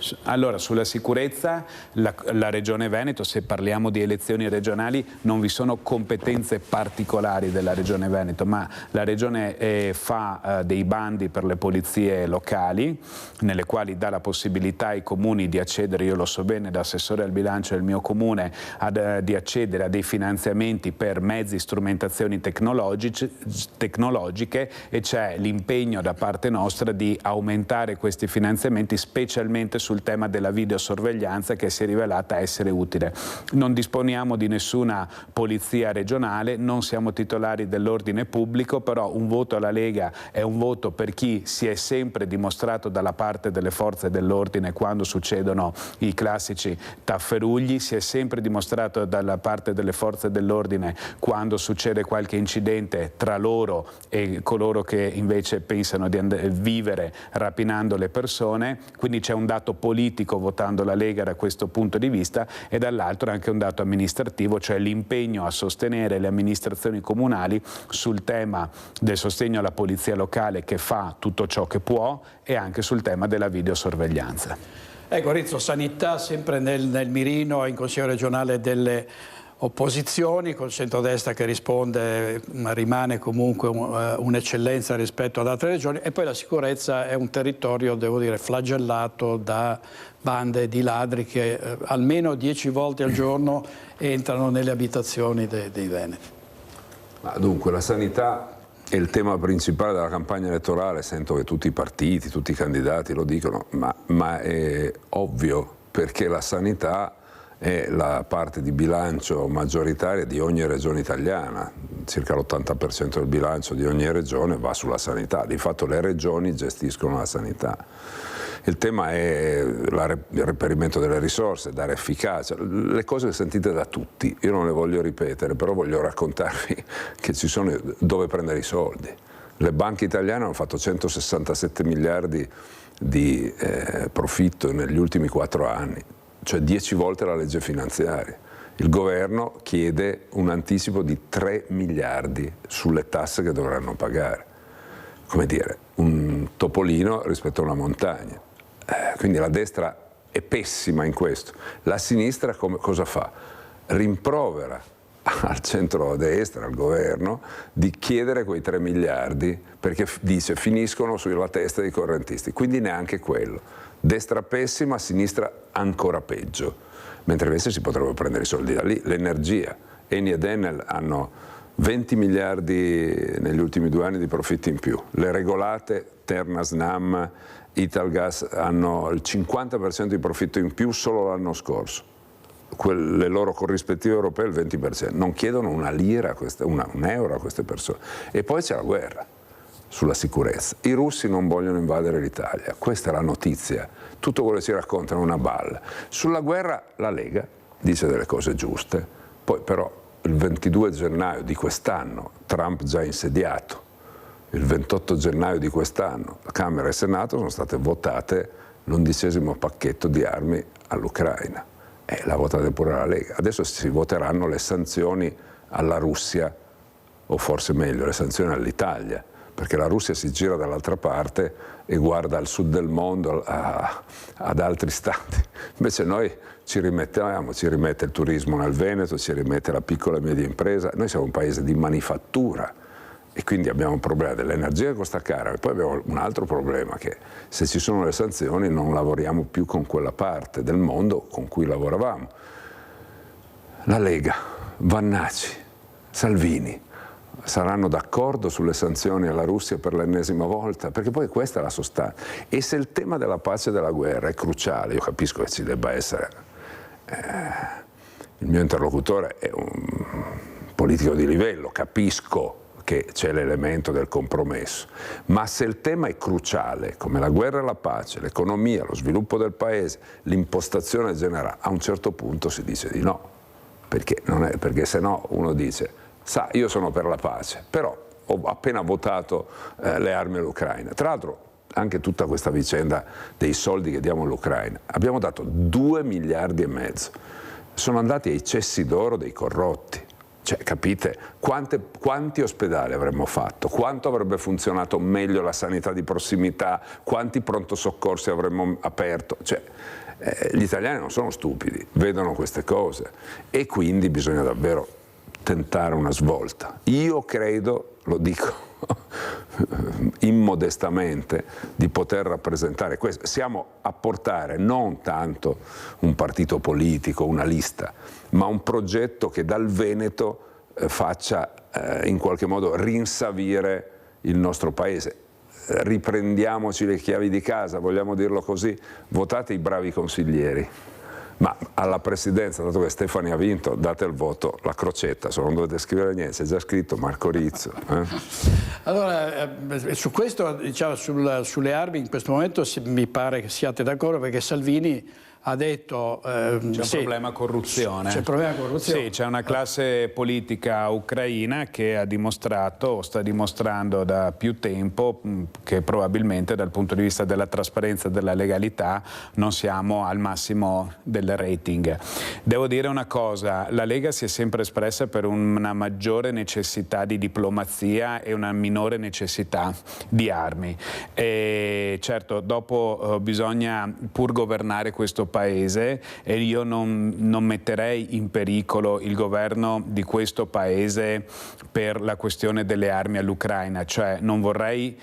Sulla sicurezza la Regione Veneto, se parliamo di elezioni regionali, non vi sono competenze particolari della Regione Veneto, ma la Regione fa dei bandi per le polizie locali, nelle quali dà la possibilità ai comuni di accedere, io lo so bene da assessore al bilancio del mio comune, di accedere a dei finanziamenti per mezzi, strumentazioni tecnologiche, e c'è l'impegno da parte nostra di aumentare questi finanziamenti, specialmente sul tema della videosorveglianza, che si è rivelata essere utile. Non disponiamo di nessuna polizia regionale, non siamo titolari dell'ordine pubblico, però un voto alla Lega è un voto per chi si è sempre dimostrato dalla parte delle forze dell'ordine quando succedono i classici tafferugli, si è sempre dimostrato dalla parte delle forze dell'ordine quando succede qualche incidente tra loro e coloro che invece pensano di vivere rapinando le persone, quindi c'è un dato politico votando la Lega da questo punto di vista, e dall'altro anche un dato amministrativo, cioè l'impegno a sostenere le amministrazioni comunali sul tema del sostegno alla polizia locale, che fa tutto ciò che può, e anche sul tema della videosorveglianza. Ecco, Rizzo, sanità sempre nel mirino in Consiglio regionale delle opposizioni, col centrodestra che risponde, rimane comunque un'eccellenza rispetto ad altre regioni, e poi la sicurezza è un territorio, devo dire, flagellato da bande di ladri che almeno 10 volte al giorno entrano nelle abitazioni dei veneti. Ma dunque, la sanità è il tema principale della campagna elettorale. Sento che tutti i partiti, tutti i candidati lo dicono, ma è ovvio, perché la sanità è la parte di bilancio maggioritaria di ogni regione italiana. Circa l'80% del bilancio di ogni regione va sulla sanità. Di fatto le regioni gestiscono la sanità. Il tema è il reperimento delle risorse, dare efficacia, le cose le sentite da tutti. Io non le voglio ripetere, però voglio raccontarvi che ci sono dove prendere i soldi. Le banche italiane hanno fatto 167 miliardi di profitto negli ultimi 4 anni, cioè 10 volte la legge finanziaria. Il governo chiede un anticipo di 3 miliardi sulle tasse che dovranno pagare. Come dire, un topolino rispetto a una montagna. Quindi la destra è pessima in questo. La sinistra cosa fa? Rimprovera al centro-destra, al governo, di chiedere quei 3 miliardi perché dice finiscono sulla testa dei correntisti. Quindi neanche quello. Destra pessima, sinistra ancora peggio. Mentre invece si potrebbero prendere i soldi da lì. L'energia. Eni ed Enel hanno 20 miliardi negli ultimi 2 anni di profitti in più. Le regolate, Terna, Snam, Italgas, hanno il 50% di profitto in più solo l'anno scorso. Le loro corrispettive europee il 20%. Non chiedono una lira, un euro a queste persone. E poi c'è la guerra sulla sicurezza. I russi non vogliono invadere l'Italia. Questa è la notizia. Tutto quello che si racconta è una balla. Sulla guerra la Lega dice delle cose giuste, poi però il 22 gennaio di quest'anno, Trump già insediato, il 28 gennaio di quest'anno, Camera e Senato sono state votate l'11° pacchetto di armi all'Ucraina. L'ha votata pure la Lega. Adesso si voteranno le sanzioni alla Russia, o forse meglio, le sanzioni all'Italia, perché la Russia si gira dall'altra parte e guarda al sud del mondo, ad altri stati. Invece noi ci rimette il turismo nel Veneto, ci rimette la piccola e media impresa. Noi siamo un paese di manifattura e quindi abbiamo un problema dell'energia che costa cara, e poi abbiamo un altro problema, che se ci sono le sanzioni non lavoriamo più con quella parte del mondo con cui lavoravamo. La Lega, Vannacci, Salvini saranno d'accordo sulle sanzioni alla Russia per l'ennesima volta? Perché poi questa è la sostanza. E se il tema della pace e della guerra è cruciale, io capisco che ci debba essere, il mio interlocutore è un politico di livello, capisco che c'è l'elemento del compromesso, ma se il tema è cruciale, come la guerra e la pace, l'economia, lo sviluppo del paese, l'impostazione generale, a un certo punto si dice di no, perché se no uno dice: sa, io sono per la pace, però ho appena votato le armi all'Ucraina. Tra l'altro anche tutta questa vicenda dei soldi che diamo all'Ucraina, abbiamo dato 2,5 miliardi, sono andati ai cessi d'oro dei corrotti. Cioè, capite quanti ospedali avremmo fatto, quanto avrebbe funzionato meglio la sanità di prossimità, quanti pronto soccorsi avremmo aperto. Cioè, gli italiani non sono stupidi, vedono queste cose e quindi bisogna davvero tentare una svolta. Io credo, lo dico immodestamente, di poter rappresentare questo. Siamo a portare non tanto un partito politico, una lista, ma un progetto che dal Veneto faccia in qualche modo rinsavire il nostro paese. Riprendiamoci le chiavi di casa, vogliamo dirlo così, votate i bravi consiglieri. Ma alla presidenza, dato che Stefani ha vinto, date il voto, la crocetta, se non dovete scrivere niente, c'è già scritto Marco Rizzo. Allora, su questo, diciamo, sulle armi in questo momento mi pare che siate d'accordo, perché Salvini ha detto... c'è un problema corruzione. C'è un problema corruzione. Sì, c'è una classe politica ucraina che ha dimostrato, o sta dimostrando da più tempo, che probabilmente dal punto di vista della trasparenza e della legalità non siamo al massimo del rating. Devo dire una cosa, la Lega si è sempre espressa per una maggiore necessità di diplomazia e una minore necessità di armi. E certo, dopo bisogna pur governare questo paese e io non metterei in pericolo il governo di questo paese per la questione delle armi all'Ucraina, cioè non vorrei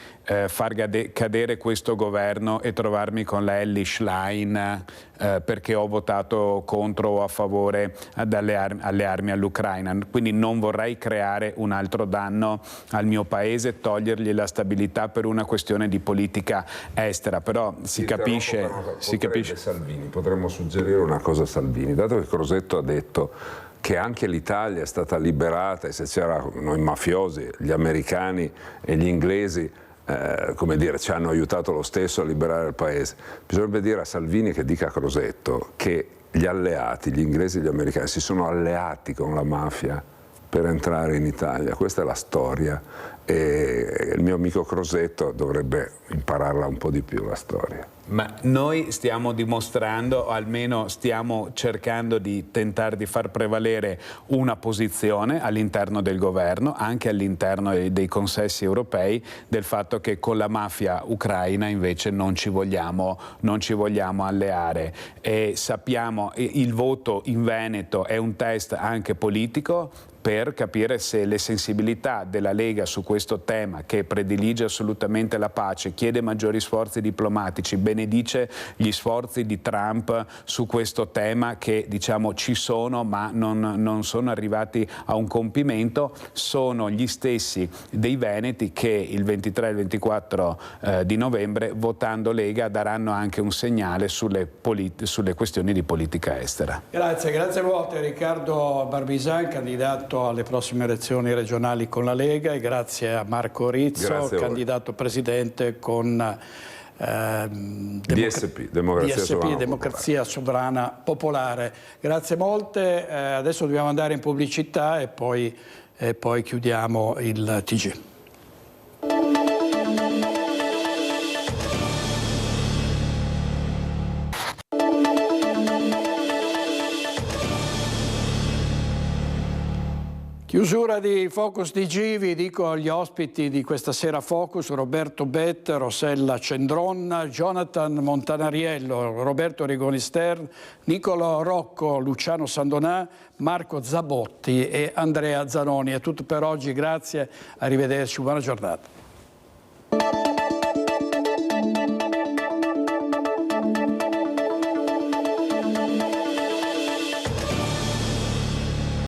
far cadere questo governo e trovarmi con la Elly Schlein perché ho votato contro o a favore alle armi all'Ucraina, quindi non vorrei creare un altro danno al mio paese, togliergli la stabilità per una questione di politica estera, però si capisce... Salvini, potremmo suggerire una cosa a Salvini, dato che Crosetto ha detto che anche l'Italia è stata liberata e se c'erano noi mafiosi, gli americani e gli inglesi, come dire, ci hanno aiutato lo stesso a liberare il paese. Bisognerebbe dire a Salvini che dica a Crosetto che gli alleati, gli inglesi e gli americani, si sono alleati con la mafia per entrare in Italia. Questa è la storia e il mio amico Crosetto dovrebbe impararla un po' di più la storia. Ma noi stiamo dimostrando, o almeno stiamo cercando di tentare di far prevalere una posizione all'interno del governo, anche all'interno dei consessi europei, del fatto che con la mafia ucraina invece non ci vogliamo alleare. E sappiamo, il voto in Veneto è un test anche politico per capire se le sensibilità della Lega su questo tema, che predilige assolutamente la pace, chiede maggiori sforzi diplomatici, benedice gli sforzi di Trump su questo tema che diciamo ci sono ma non sono arrivati a un compimento, sono gli stessi dei veneti che il 23 e il 24 di novembre votando Lega daranno anche un segnale sulle questioni di politica estera. Grazie molte Riccardo Barbisan, candidato alle prossime elezioni regionali con la Lega, e grazie a Marco Rizzo, candidato presidente con DSP, Democrazia Sovrana Popolare. Grazie molte, adesso dobbiamo andare in pubblicità e poi chiudiamo il TG. Chiusura di Focus TG, vi dico agli ospiti di questa sera Focus: Roberto Bette, Rossella Cendron, Jonathan Montanariello, Roberto Rigoni Stern, Nicolo Rocco, Luciano Sandonà, Marco Zabotti e Andrea Zanoni. È tutto per oggi, grazie, arrivederci, buona giornata.